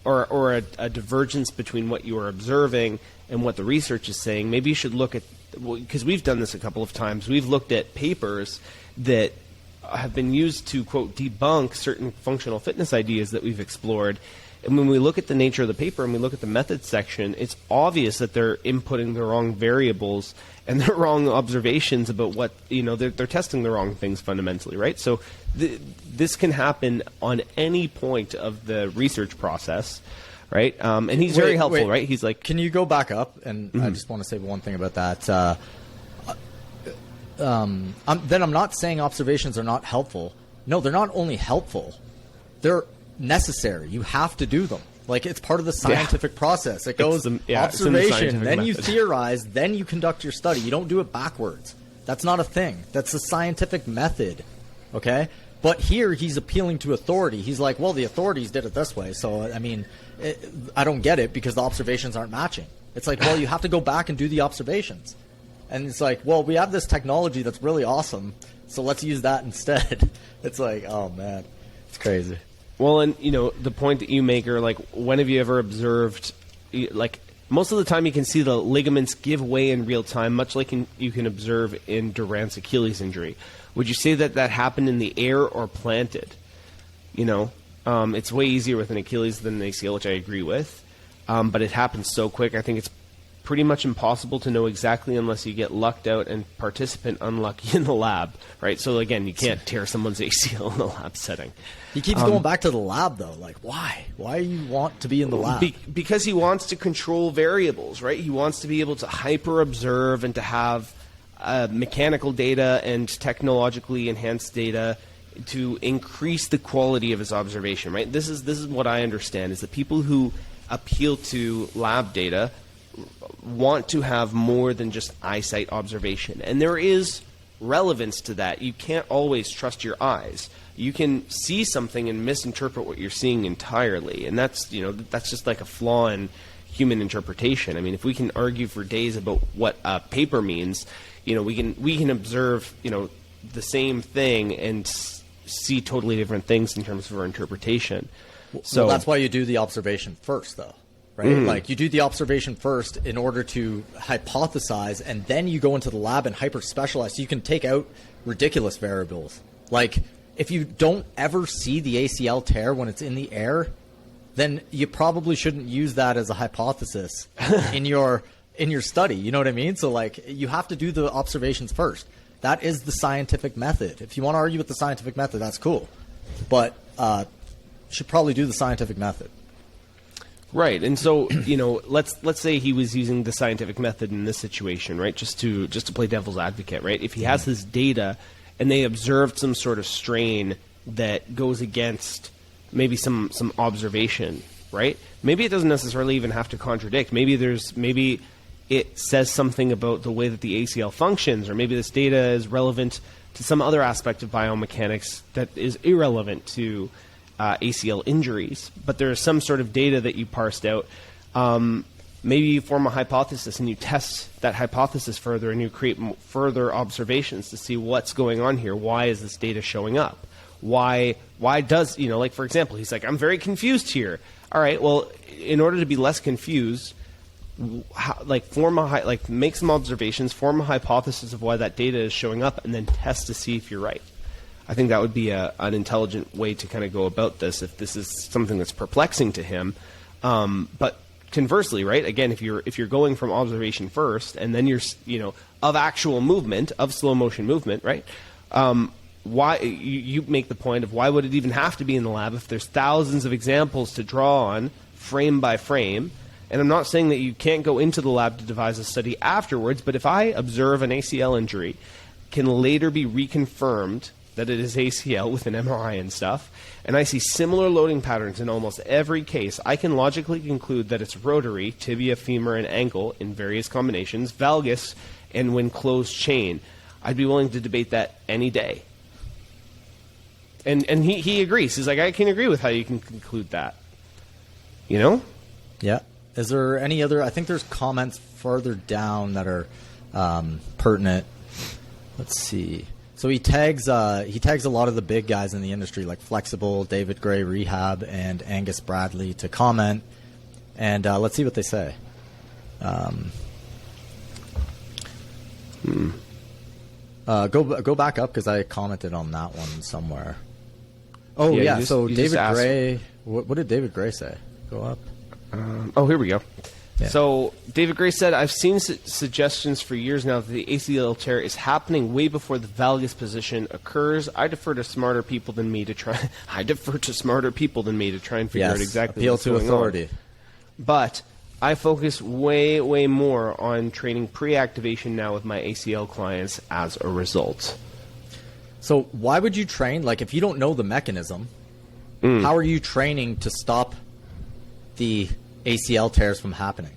or a divergence between what you are observing and what the research is saying, maybe you should look at, because we've done this a couple of times. We've looked at papers that have been used to, quote, debunk certain functional fitness ideas that we've explored. And when we look at the nature of the paper and we look at the methods section, it's obvious that they're inputting the wrong variables and the wrong observations about what, they're testing the wrong things fundamentally, right? So this can happen on any point of the research process, right? And he's very helpful, right? He's like...
Can you go back up? And I just want to say one thing about that. I'm not saying observations are not helpful. No, they're not only helpful, they're necessary. You have to do them. Like, it's part of the scientific process. It goes observation, then you theorize, then you conduct your study. You don't do it backwards. That's not a thing. That's the scientific method. Okay? But here he's appealing to authority. He's like, well, the authorities did it this way. So, I mean, I don't get it because the observations aren't matching. It's like, well, you have to go back and do the observations. And it's like, well, we have this technology that's really awesome, so let's use that instead. It's like, oh, man, it's crazy.
Well, and, the point that you make are like, when have you ever observed, like, most of the time you can see the ligaments give way in real time, much like you can observe in Durant's Achilles injury. Would you say that that happened in the air or planted? You know, it's way easier with an Achilles than an ACL, which I agree with. But it happens so quick. I think it's pretty much impossible to know exactly unless you get lucked out and participant unlucky in the lab, right? So again, you can't tear someone's ACL in the lab setting.
He keeps going back to the lab, though. Like, why? Why do you want to be in the lab?
Because he wants to control variables, right? He wants to be able to hyper-observe and to have mechanical data and technologically enhanced data to increase the quality of his observation, right? This is what I understand, is that people who appeal to lab data want to have more than just eyesight observation. And there is relevance to that. You can't always trust your eyes. You can see something and misinterpret what you're seeing entirely. And that's just like a flaw in human interpretation. I mean, if we can argue for days about what paper means, we can observe, the same thing and see totally different things in terms of our interpretation. So
that's why you do the observation first, though. Right? Like, you do the observation first in order to hypothesize, and then you go into the lab and hyper-specialize. So you can take out ridiculous variables. Like, if you don't ever see the ACL tear when it's in the air, then you probably shouldn't use that as a hypothesis in your study. You know what I mean? So, like, you have to do the observations first. That is the scientific method. If you want to argue with the scientific method, that's cool. But you should probably do the scientific method.
Right, and so let's say he was using the scientific method in this situation, right? Just to play devil's advocate, right? If he has this data and they observed some sort of strain that goes against maybe some observation, right? Maybe it doesn't necessarily even have to contradict. Maybe it says something about the way that the ACL functions, or maybe this data is relevant to some other aspect of biomechanics that is irrelevant to ACL injuries, but there is some sort of data that you parsed out. Maybe you form a hypothesis and you test that hypothesis further and you create further observations to see what's going on here. Why is this data showing up? Why does, like, for example, he's like, I'm very confused here. All right, well, in order to be less confused, make some observations, form a hypothesis of why that data is showing up, and then test to see if you're right. I think that would be an intelligent way to kind of go about this if this is something that's perplexing to him. But conversely, right? Again, if you're going from observation first, and then you're of actual movement, of slow motion movement, right? Why you make the point of why would it even have to be in the lab if there's thousands of examples to draw on frame by frame? And I'm not saying that you can't go into the lab to devise a study afterwards, but if I observe an ACL injury, can later be reconfirmed that it is ACL with an MRI and stuff, and I see similar loading patterns in almost every case, I can logically conclude that it's rotary, tibia, femur, and ankle in various combinations, valgus, and when closed chain. I'd be willing to debate that any day. And he agrees. He's like, I can agree with how you can conclude that.
Yeah. Is there any other? I think there's comments further down that are pertinent. Let's see. So he tags a lot of the big guys in the industry, like Flexible, David Gray Rehab, and Angus Bradley to comment. And let's see what they say. Go back up because I commented on that one somewhere. Oh yeah. So David Gray. What did David Gray say? Go up.
Here we go. Yeah. So David Gray said, I've seen suggestions for years now that the ACL tear is happening way before the valgus position occurs. I defer to smarter people than me to try and figure out exactly
appeal
what's
to
going
authority.
on. But I focus way, way more on training pre-activation now with my ACL clients as a result.
So why would you train? Like, if you don't know the mechanism, how are you training to stop the ACL tears from happening?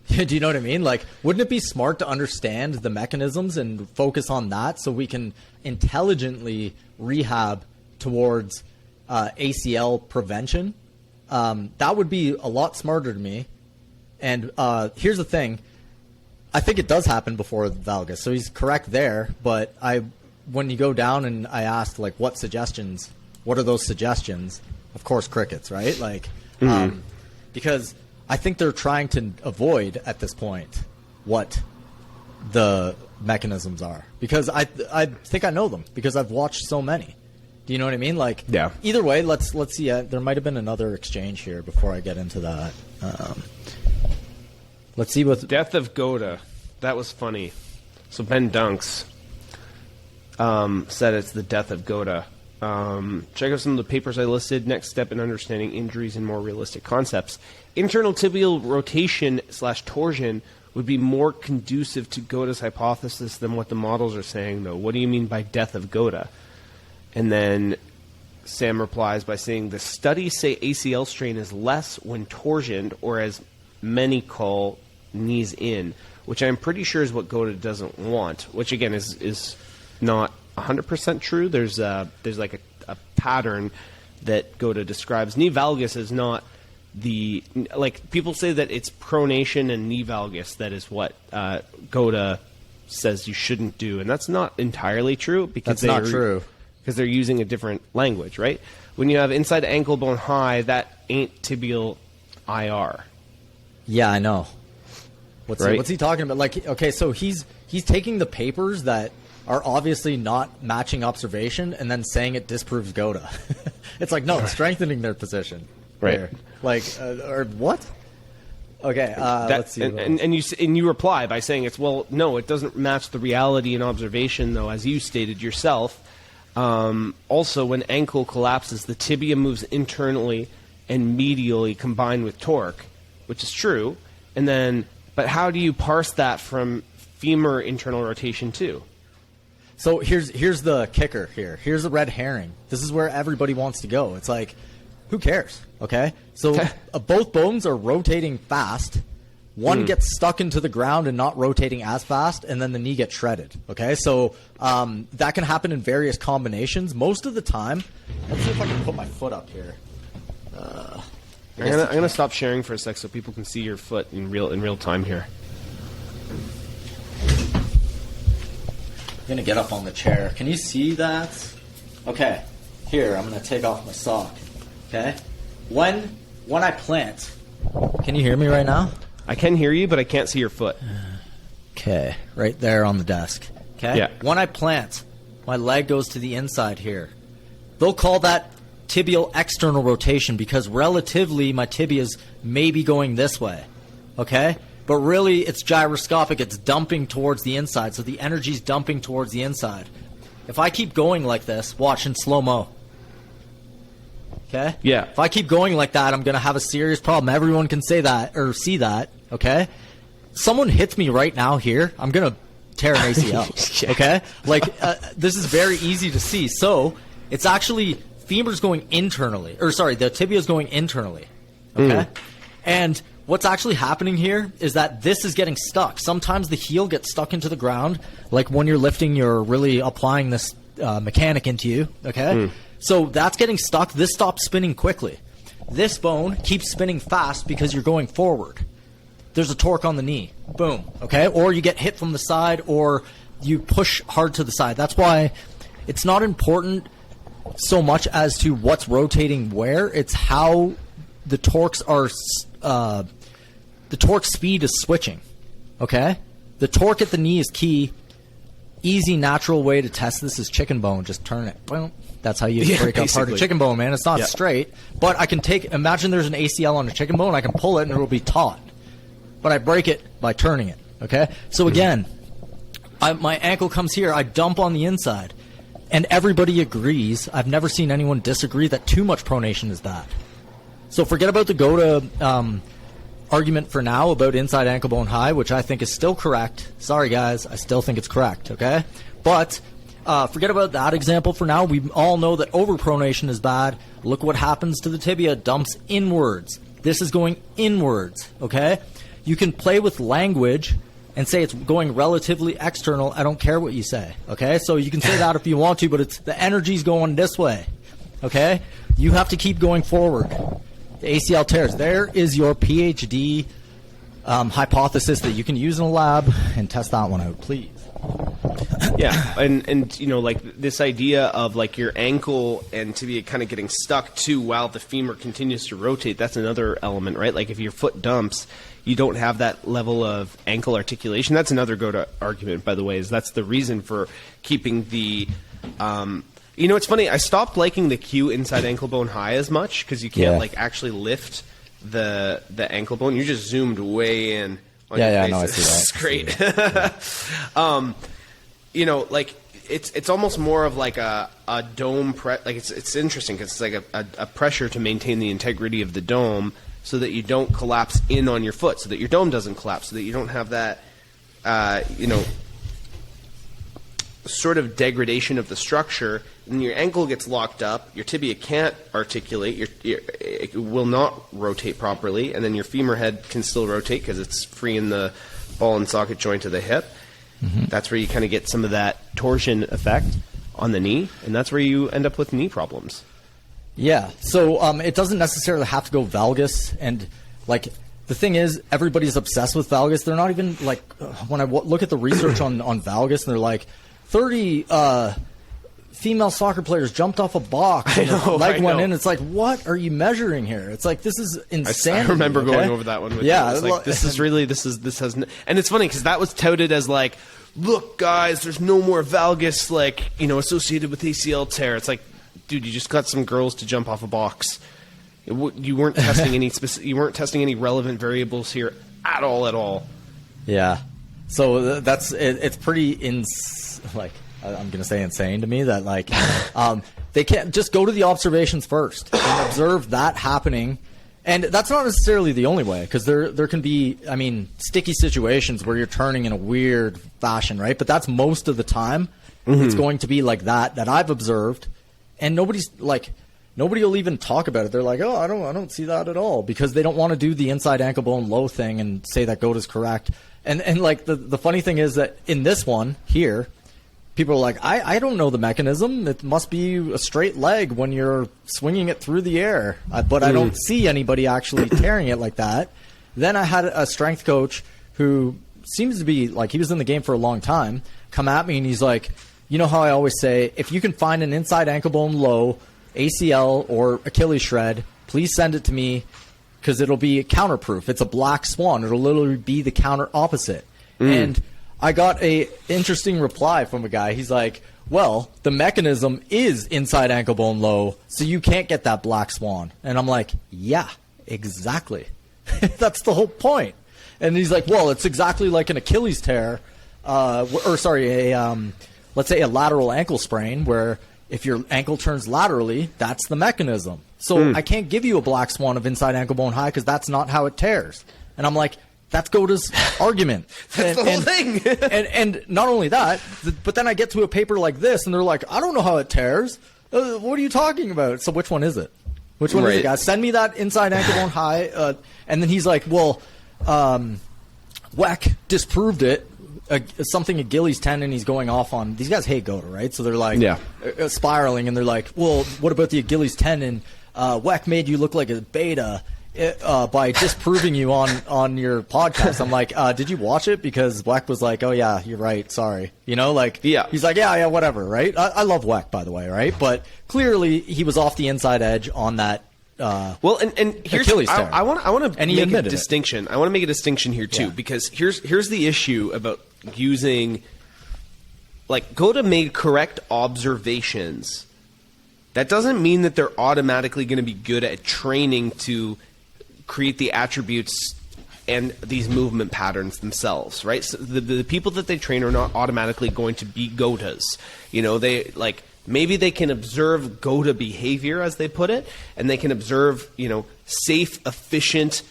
Do you know what I mean? Like, wouldn't it be smart to understand the mechanisms and focus on that so we can intelligently rehab towards ACL prevention? That would be a lot smarter to me. And here's the thing. I think it does happen before the valgus. So he's correct there. But when you go down and I asked, like, what are those suggestions? Of course, crickets, right? Like, because I think they're trying to avoid at this point what the mechanisms are, because I think I know them because I've watched so many. Do you know what I mean? Like,
yeah.
Either way, let's see. There might have been another exchange here before I get into that. Let's see what
Death of Goda. That was funny. So Ben Dunks said it's the death of Goda. Check out some of the papers I listed. Next step in understanding injuries and more realistic concepts. Internal tibial rotation / torsion would be more conducive to Goda's hypothesis than what the models are saying, though. What do you mean by death of Goda? And then Sam replies by saying, the studies say ACL strain is less when torsioned, or as many call knees in, which I'm pretty sure is what Goda doesn't want, which again is not 100% true. There's like a pattern that Goda describes. Knee valgus is not the, like, people say that it's pronation and knee valgus that is what Goda says you shouldn't do, and that's not entirely true, because
that's not true.
Because they're using a different language, right? When you have inside ankle bone high, that ain't tibial IR.
Yeah, I know. What's he talking about? Like, okay, so he's taking the papers that are obviously not matching observation and then saying it disproves Goda. It's like, no, it's strengthening their position.
Right.
There. Like, or what? Okay, let's see.
And you reply by saying no, it doesn't match the reality and observation, though, as you stated yourself. Also, when ankle collapses, the tibia moves internally and medially combined with torque, which is true. And then, but how do you parse that from femur internal rotation too?
So here's the kicker here. Here's the red herring. This is where everybody wants to go. It's like, who cares? Okay? So both bones are rotating fast. One gets stuck into the ground and not rotating as fast, and then the knee gets shredded. Okay? So that can happen in various combinations. Most of the time, let's see if I can put my foot up here.
I'm gonna stop sharing for a sec so people can see your foot in real time here.
I'm going to get up on the chair. Can you see that? Okay. Here, I'm going to take off my sock. Okay? When I plant, can you hear me right now?
I can hear you, but I can't see your foot.
Okay. Right there on the desk. Okay?
Yeah.
When I plant, my leg goes to the inside here. They'll call that tibial external rotation because relatively my tibia's maybe going this way. Okay? But really, it's gyroscopic. It's dumping towards the inside. So the energy's dumping towards the inside. If I keep going like this, watch in slow-mo. Okay?
Yeah.
If I keep going like that, I'm going to have a serious problem. Everyone can say that or see that. Okay? Someone hits me right now here, I'm going to tear an ACL.
Yeah.
Okay? Like, this is very easy to see. So it's actually femur's going internally. Or, sorry, the tibia's going internally. Okay? And what's actually happening here is that this is getting stuck. Sometimes the heel gets stuck into the ground, like when you're lifting, you're really applying this mechanic into you, okay? So that's getting stuck. This stops spinning quickly. This bone keeps spinning fast because you're going forward. There's a torque on the knee. Boom, okay? Or you get hit from the side or you push hard to the side. That's why it's not important so much as to what's rotating where. It's how the torques are... the torque speed is switching, okay? The torque at the knee is key. Easy, natural way to test this is chicken bone. Just turn it. Boom. That's how you break up part of chicken bone, man. It's not straight. But I can imagine there's an ACL on a chicken bone. I can pull it and it will be taut. But I break it by turning it, okay? So again, my ankle comes here. I dump on the inside. And everybody agrees. I've never seen anyone disagree that too much pronation is bad. So forget about the Goda argument for now about inside ankle bone high, which I think is still correct. Sorry, guys. I still think it's correct, okay? But forget about that example for now. We all know that overpronation is bad. Look what happens to the tibia. It dumps inwards. This is going inwards, okay? You can play with language and say it's going relatively external. I don't care what you say, okay? So you can say that if you want to, but it's the energy's going this way, okay? You have to keep going forward. The ACL tears. There is your PhD hypothesis that you can use in a lab and test that one out, please.
Yeah, and you know, like this idea of like your ankle and tibia kind of getting stuck too while the femur continues to rotate, that's another element, right? Like if your foot dumps, you don't have that level of ankle articulation. That's another go-to argument, by the way, is that's the reason for keeping the you know, it's funny, I stopped liking the Q inside ankle bone high as much because you can't like actually lift the ankle bone. You just zoomed way in on your face.
No, I see that.
It's great. You know, like it's almost more of like a dome like it's interesting because it's like a pressure to maintain the integrity of the dome so that you don't collapse in on your foot, so that your dome doesn't collapse, so that you don't have that you know, sort of degradation of the structure. And your ankle gets locked up, your tibia can't articulate, it will not rotate properly, and then your femur head can still rotate because it's free in the ball and socket joint of the hip. Mm-hmm. That's where you kind of get some of that torsion effect on the knee, and that's where you end up with knee problems.
Yeah, so it doesn't necessarily have to go valgus, and like the thing is, everybody's obsessed with valgus. They're not even like when I look at the research on valgus, and they're like 30 female soccer players jumped off a box and their leg went in. It's like, what are you measuring here? It's like, this is insanity.
I remember going over that one with you. It's like, this has and it's funny because that was touted as like, look guys, there's no more valgus like, you know, associated with ACL tear. It's like, dude, you just got some girls to jump off a box. You weren't testing you weren't testing any relevant variables here at all. Yeah.
So that's it's pretty like, I'm going to say insane to me that like they can't just go to the observations first and observe that happening. And that's not necessarily the only way, because there can be, I mean, sticky situations where you're turning in a weird fashion, right? But that's most of the time. Mm-hmm. It's going to be like that I've observed, and nobody will even talk about it. They're like, oh, I don't see that at all, because they don't want to do the inside ankle bone low thing and say that goat is correct. And like the funny thing is that in this one here, people are like, I don't know the mechanism. It must be a straight leg when you're swinging it through the air. But I don't see anybody actually tearing it like that. Then I had a strength coach who seems to be like, he was in the game for a long time, come at me and he's like, you know how I always say, if you can find an inside ankle bone low, ACL or Achilles shred, please send it to me because it'll be counterproof. It's a black swan. It'll literally be the counter opposite. And I got a interesting reply from a guy. He's like, well, the mechanism is inside ankle bone low, so you can't get that black swan. And I'm like, yeah, exactly. That's the whole point. And he's like, well, it's exactly like an Achilles tear, let's say a lateral ankle sprain, where if your ankle turns laterally, that's the mechanism. So I can't give you a black swan of inside ankle bone high because that's not how it tears. And I'm like, that's Gota's argument.
That's the whole thing.
and not only that, but then I get to a paper like this, and they're like, I don't know how it tears. What are you talking about? So which one is it? Which one is it, guys? Send me that inside ankle bone high. And then he's like, well, Weck disproved it. Something Achilles tendon he's going off on. These guys hate Gota, right? So they're like spiraling, and they're like, well, what about the Achilles tendon? Weck made you look like a beta. By disproving you on your podcast. I'm like, did you watch it? Because Weck was like, oh yeah, you're right, sorry. You know, like, he's like, yeah, whatever, right? I love Weck, by the way, right? But clearly he was off the inside edge on that.
Well, and here's
Achilles tear.
I want to make a distinction.
It.
I want to make a distinction here too, because here's the issue about using, like, Gota made correct observations. That doesn't mean that they're automatically going to be good at training to create the attributes and these movement patterns themselves, right? So the people that they train are not automatically going to be Gotas. You know, they like, maybe they can observe Gota behavior, as they put it, and they can observe, you know, safe, efficient,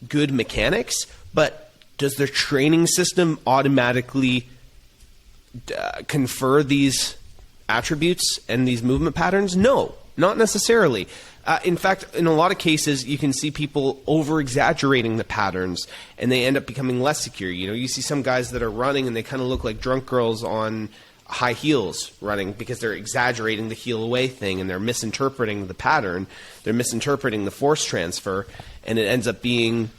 good mechanics, but does their training system automatically confer these attributes and these movement patterns? No, not necessarily. In fact, in a lot of cases, you can see people over-exaggerating the patterns, and they end up becoming less secure. You know, you see some guys that are running, and they kind of look like drunk girls on high heels running because they're exaggerating the heel away thing, and they're misinterpreting the pattern. They're misinterpreting the force transfer, and it ends up being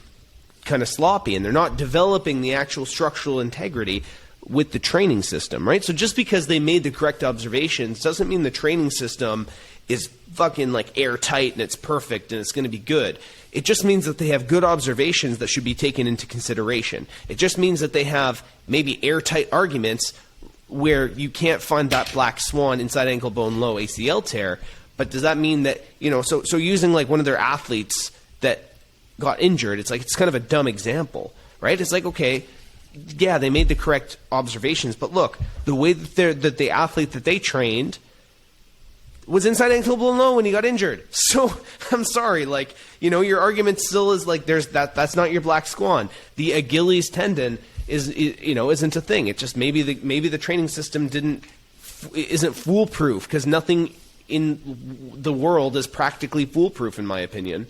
kind of sloppy, and they're not developing the actual structural integrity. with the training system, right? So just because they made the correct observations doesn't mean the training system is fucking like airtight and it's perfect and it's going to be good. It just means that they have good observations that should be taken into consideration. It just means that they have maybe airtight arguments where you can't find that black swan inside ankle bone low ACL tear. But does that mean that, so using like one of their athletes that got injured, it's like, it's kind of a dumb example, right? It's like, okay, yeah, they made the correct observations, but look, the way that the athlete that they trained was inside ankle bone low when he got injured. So I'm sorry, like, your argument still is like, that's not your black swan. The Achilles tendon isn't a thing. It just maybe the training system isn't foolproof, because nothing in the world is practically foolproof, in my opinion.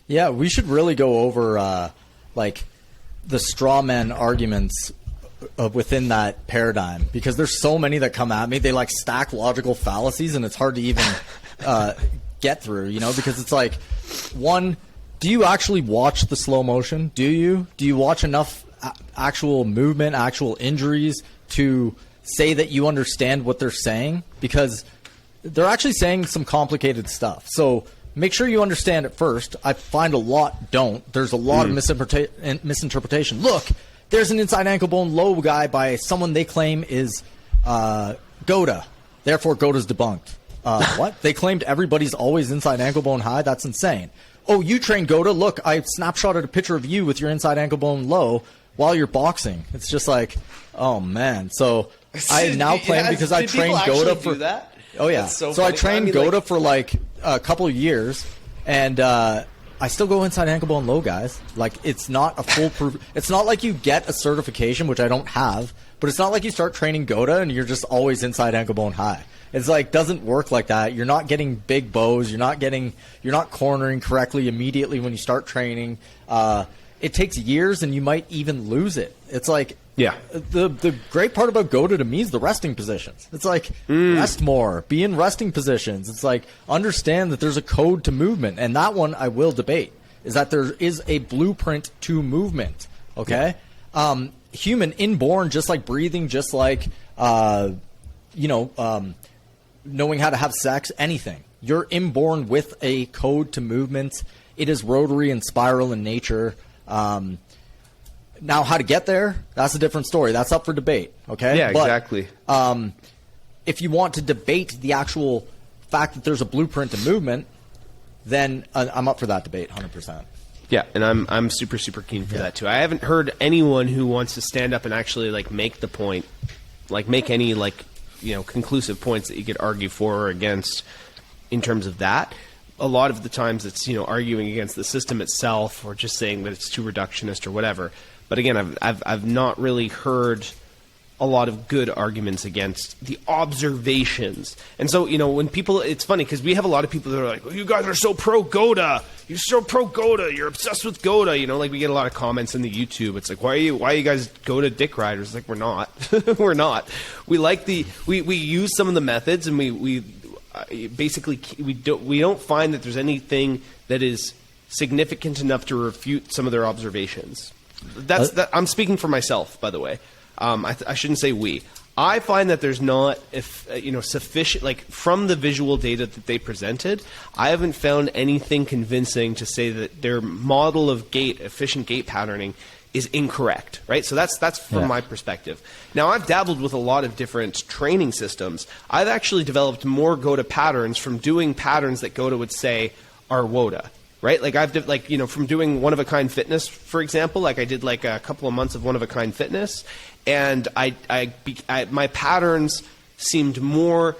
Yeah, we should really go over like the straw man arguments within that paradigm, because there's so many that come at me. They like stack logical fallacies, and it's hard to even get through, because it's like, one, do you actually watch the slow motion? Do you watch enough actual movement, actual injuries to say that you understand what they're saying? Because they're actually saying some complicated stuff. So make sure you understand it first. I find a lot don't. There's a lot of misinterpretation. Look, there's an inside ankle bone low guy by someone they claim is Goda. Therefore, Goda's debunked. What? They claimed everybody's always inside ankle bone high? That's insane. Oh, you train Goda? Look, I snapshotted a picture of you with your inside ankle bone low while you're boxing. It's just like, oh, man. So I now claim because I trained Goda for that. Oh, yeah. So I trained Goda for like a couple of years, and I still go inside ankle bone low, guys. Like, it's not a foolproof. It's not like you get a certification, which I don't have, but it's not like you start training Goda and you're just always inside ankle bone high. It's like, doesn't work like that. You're not getting big bows. You're not cornering correctly immediately when you start training. It takes years, and you might even lose it. It's like, yeah. The great part about Goda to me is the resting positions. It's like, rest more, be in resting positions. It's like, understand that there's a code to movement, and that one I will debate, is that there is a blueprint to movement. Okay, yeah. Human inborn, just like breathing, just like knowing how to have sex, anything. You're inborn with a code to movement. It is rotary and spiral in nature. Now, how to get there, that's a different story. That's up for debate, okay?
Yeah,
but,
exactly.
If you want to debate the actual fact that there's a blueprint to movement, then I'm up for that debate, 100%.
Yeah, and I'm super, super keen for that, too. I haven't heard anyone who wants to stand up and actually, like, make the point, like, make any, like, conclusive points that you could argue for or against in terms of that. A lot of the times it's, arguing against the system itself, or just saying that it's too reductionist or whatever. But again, I've not really heard a lot of good arguments against the observations. And so, when people, it's funny because we have a lot of people that are like, oh, you guys are so pro Goda. You're so pro Goda. You're obsessed with Goda. Like we get a lot of comments in the YouTube. It's like, why are you guys Goda dick riders? It's like, we're not. We're not. We like we use some of the methods, and we basically we don't find that there's anything that is significant enough to refute some of their observations. I'm speaking for myself, by the way. I shouldn't say we. I find that there's not sufficient, like, from the visual data that they presented, I haven't found anything convincing to say that their model of efficient gait patterning is incorrect, right? So that's from my perspective. Now, I've dabbled with a lot of different training systems. I've actually developed more Goda patterns from doing patterns that Goda would say are WODA, right? Like from doing one-of-a-kind fitness, for example. Like I did like a couple of months of one-of-a-kind fitness, and my patterns seemed more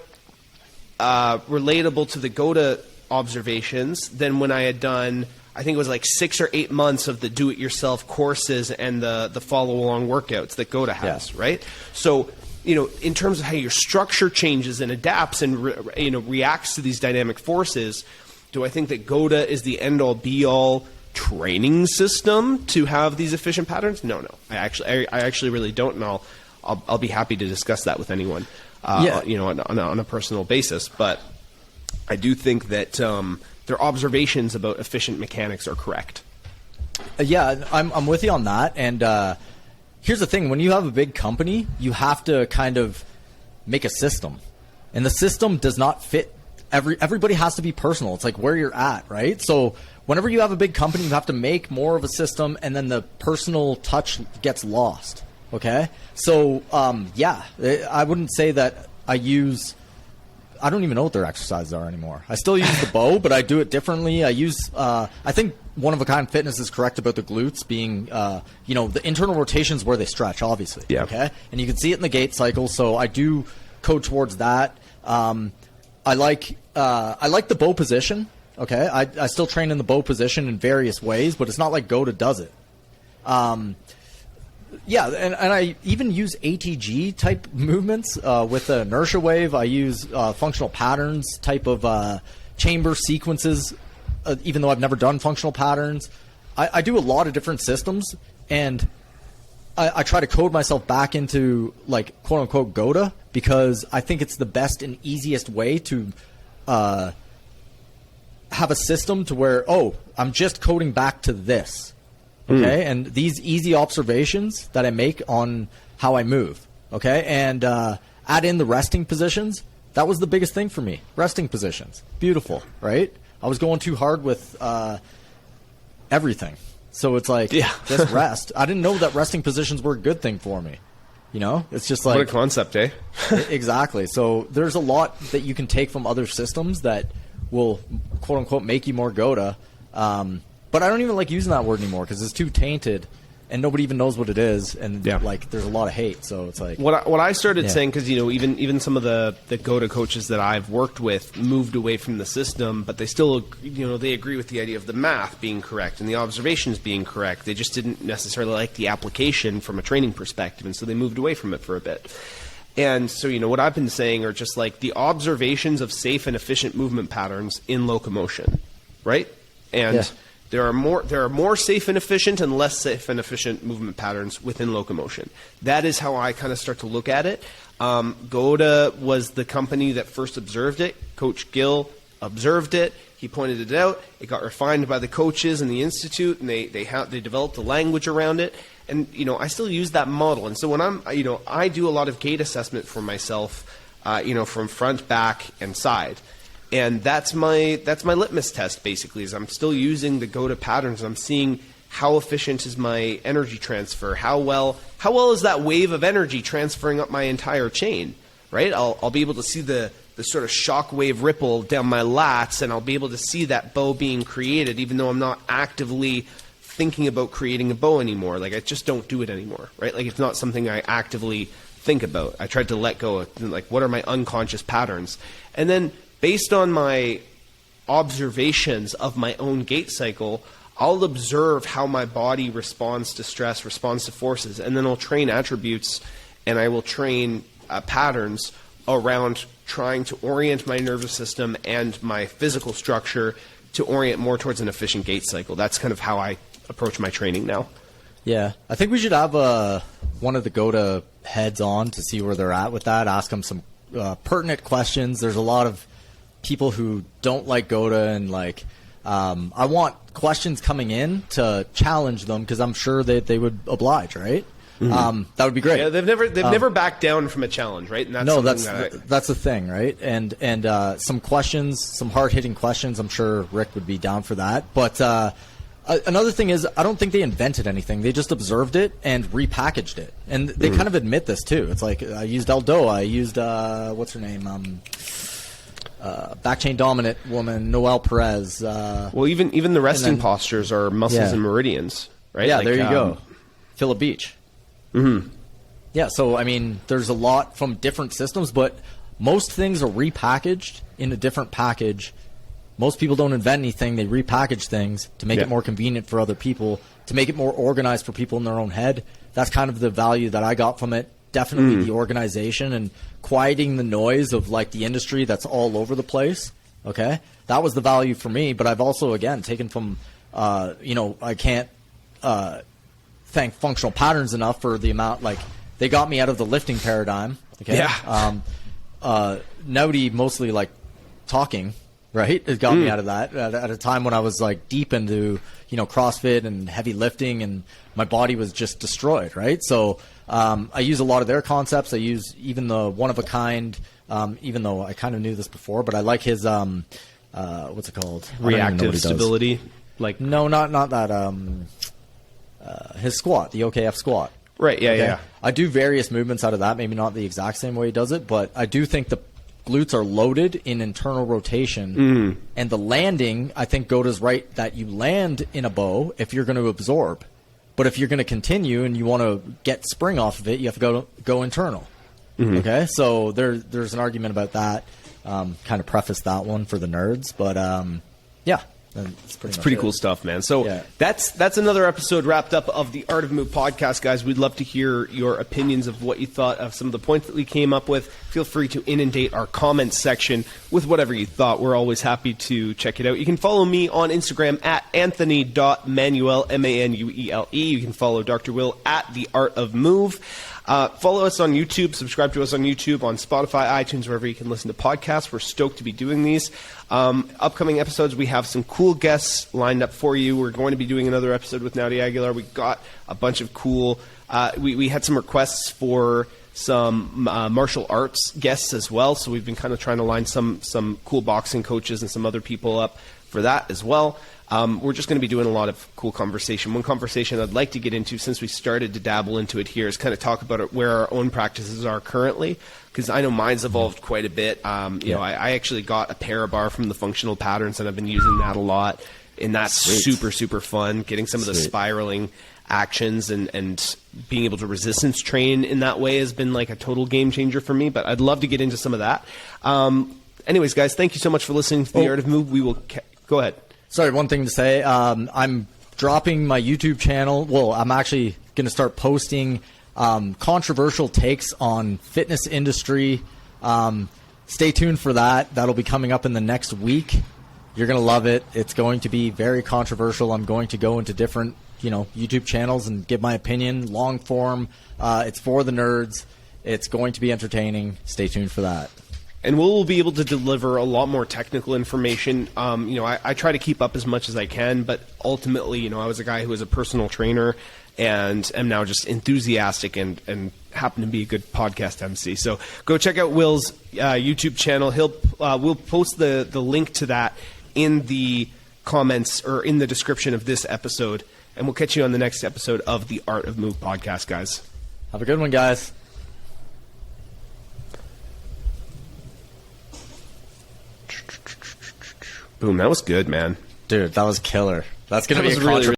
relatable to the Goda observations than when I had done, I think it was like 6 or 8 months of the do-it-yourself courses and the follow-along workouts that Goda has, right? So, in terms of how your structure changes and adapts and reacts to these dynamic forces, do I think that Goda is the end-all, be-all training system to have these efficient patterns? No. I actually really don't, and I'll be happy to discuss that with anyone, on a personal basis. But I do think that their observations about efficient mechanics are correct.
Yeah, I'm with you on that, and here's the thing. When you have a big company, you have to kind of make a system. And the system does not fit. Everybody has to be personal. It's like where you're at, right? So whenever you have a big company, you have to make more of a system, and then the personal touch gets lost. Okay? So, I wouldn't say that I don't even know what their exercises are anymore. I still use the bow, but I do it differently. I think One of a Kind Fitness is correct about the glutes being, the internal rotations where they stretch, obviously.
Yeah.
Okay? And you can see it in the gait cycle, so I do code towards that. I like the bow position. Okay, I still train in the bow position in various ways, but it's not like Goda does it. And I even use ATG type movements with the inertia wave. I use functional patterns type of chamber sequences, even though I've never done functional patterns. I do a lot of different systems, and I try to code myself back into like quote unquote Goda because I think it's the best and easiest way to have a system to where, I'm just coding back to this. Okay. And these easy observations that I make on how I move. Okay. And add in the resting positions. That was the biggest thing for me. Resting positions. Beautiful. Right. I was going too hard with everything. So it's like, just rest. I didn't know that resting positions were a good thing for me. It's just like...
What a concept, eh?
Exactly. So there's a lot that you can take from other systems that will, quote unquote, make you more Goda. But I don't even like using that word anymore because it's too tainted and nobody even knows what it is. And there's a lot of hate. So it's like...
What I started saying, because, even some of the Goda coaches that I've worked with moved away from the system, but they still, they agree with the idea of the math being correct and the observations being correct. They just didn't necessarily like the application from a training perspective, and so they moved away from it for a bit. And so, what I've been saying are just like the observations of safe and efficient movement patterns in locomotion, right? And... There are more safe and efficient and less safe and efficient movement patterns within locomotion. That is how I kind of start to look at it. Goda was the company that first observed it. Coach Gill observed it. He pointed it out. It got refined by the coaches in the institute, and they developed the language around it. And I still use that model. And so when I do a lot of gait assessment for myself, from front, back, and side. And that's my litmus test, basically, is I'm still using the Goda patterns. I'm seeing how efficient is my energy transfer, how well is that wave of energy transferring up my entire chain, right? I'll be able to see the sort of shock wave ripple down my lats, and I'll be able to see that bow being created, even though I'm not actively thinking about creating a bow anymore. Like, I just don't do it anymore, right? Like, it's not something I actively think about. I tried to let go of, like, what are my unconscious patterns? And then based on my observations of my own gait cycle, I'll observe how my body responds to stress, responds to forces, and then I'll train attributes and I will train patterns around trying to orient my nervous system and my physical structure to orient more towards an efficient gait cycle. That's kind of how I approach my training now.
Yeah, I think we should have one of the Goda heads on to see where they're at with that, ask them some pertinent questions. There's a lot of people who don't like Goda, and I want questions coming in to challenge them because I'm sure that they would oblige, right? Mm-hmm. That would be great.
Yeah, they've never backed down from a challenge, right? And
that's the thing, right? And some questions, some hard hitting questions. I'm sure Rick would be down for that. But another thing is, I don't think they invented anything. They just observed it and repackaged it, and they kind of admit this too. It's like I used Aldoa, I used what's her name? Back chain dominant woman, Noelle Perez.
Well, even the resting postures are muscles and meridians, right?
Yeah, there you go. Philip Beach.
Mm-hmm.
Yeah, so I mean, there's a lot from different systems, but most things are repackaged in a different package. Most people don't invent anything; they repackage things to make it more convenient for other people, to make it more organized for people in their own head. That's kind of the value that I got from it. Definitely the organization and quieting the noise of like the industry that's all over the place. Okay, that was the value for me. But I've also taken from, I can't thank functional patterns enough for the amount they got me out of the lifting paradigm. Okay, Naughty mostly talking. Right, it got me out of that at a time when I was deep into CrossFit and heavy lifting, and my body was just destroyed, right? So I use a lot of their concepts. I use even the one of a kind, even though I kind of knew this before, but I like his what's it called?
Reactive stability. Like
no, not that. His squat, the OKF squat.
Right. Yeah.
Okay?
Yeah.
I do various movements out of that. Maybe not the exact same way he does it, but I do think the glutes are loaded in internal rotation, and the landing, I think Goda's right that you land in a bow if you're going to absorb, but if you're going to continue and you want to get spring off of it, you have to go internal. Okay, so there's an argument about that. Kind of preface that one for the nerds, but yeah. It's
pretty cool stuff, man. So that's another episode wrapped up of the Art of Move podcast, guys. We'd love to hear your opinions of what you thought of some of the points that we came up with. Feel free to inundate our comments section with whatever you thought. We're always happy to check it out. You can follow me on Instagram at anthony.manuel, Manuele. You can follow Dr. Will at the Art of Move. Follow us on YouTube. Subscribe to us on YouTube, on Spotify, iTunes, wherever you can listen to podcasts. We're stoked to be doing these. Upcoming episodes, we have some cool guests lined up for you. We're going to be doing another episode with Nadia Aguilar. We got a bunch of cool... We had some requests for some martial arts guests as well, so we've been kind of trying to line some cool boxing coaches and some other people up for that as well. We're just going to be doing a lot of cool conversation. One conversation I'd like to get into since we started to dabble into it here is kind of talk about where our own practices are currently, because I know mine's evolved quite a bit. You know, I actually got a Parabar from the Functional Patterns, and I've been using that a lot, and that's super, super fun, getting some of the spiraling actions and being able to resistance train in that way has been like a total game changer for me, but I'd love to get into some of that. Anyways, guys, thank you so much for listening to The Art of Move. We will... Go ahead.
Sorry, one thing to say. I'm dropping my YouTube channel. Well, I'm actually going to start posting controversial takes on fitness industry. Stay tuned for that. That'll be coming up in the next week. You're going to love it. It's going to be very controversial. I'm going to go into different, YouTube channels and give my opinion, long form. It's for the nerds. It's going to be entertaining. Stay tuned for that.
And we'll be able to deliver a lot more technical information. I try to keep up as much as I can, but ultimately, I was a guy who was a personal trainer and am now just enthusiastic and happen to be a good podcast MC. So go check out Will's YouTube channel. We'll post the link to that in the comments or in the description of this episode. And we'll catch you on the next episode of the Art of Move podcast, guys.
Have a good one, guys.
Boom, that was good, man.
Dude, that was killer. That's going to be a
really,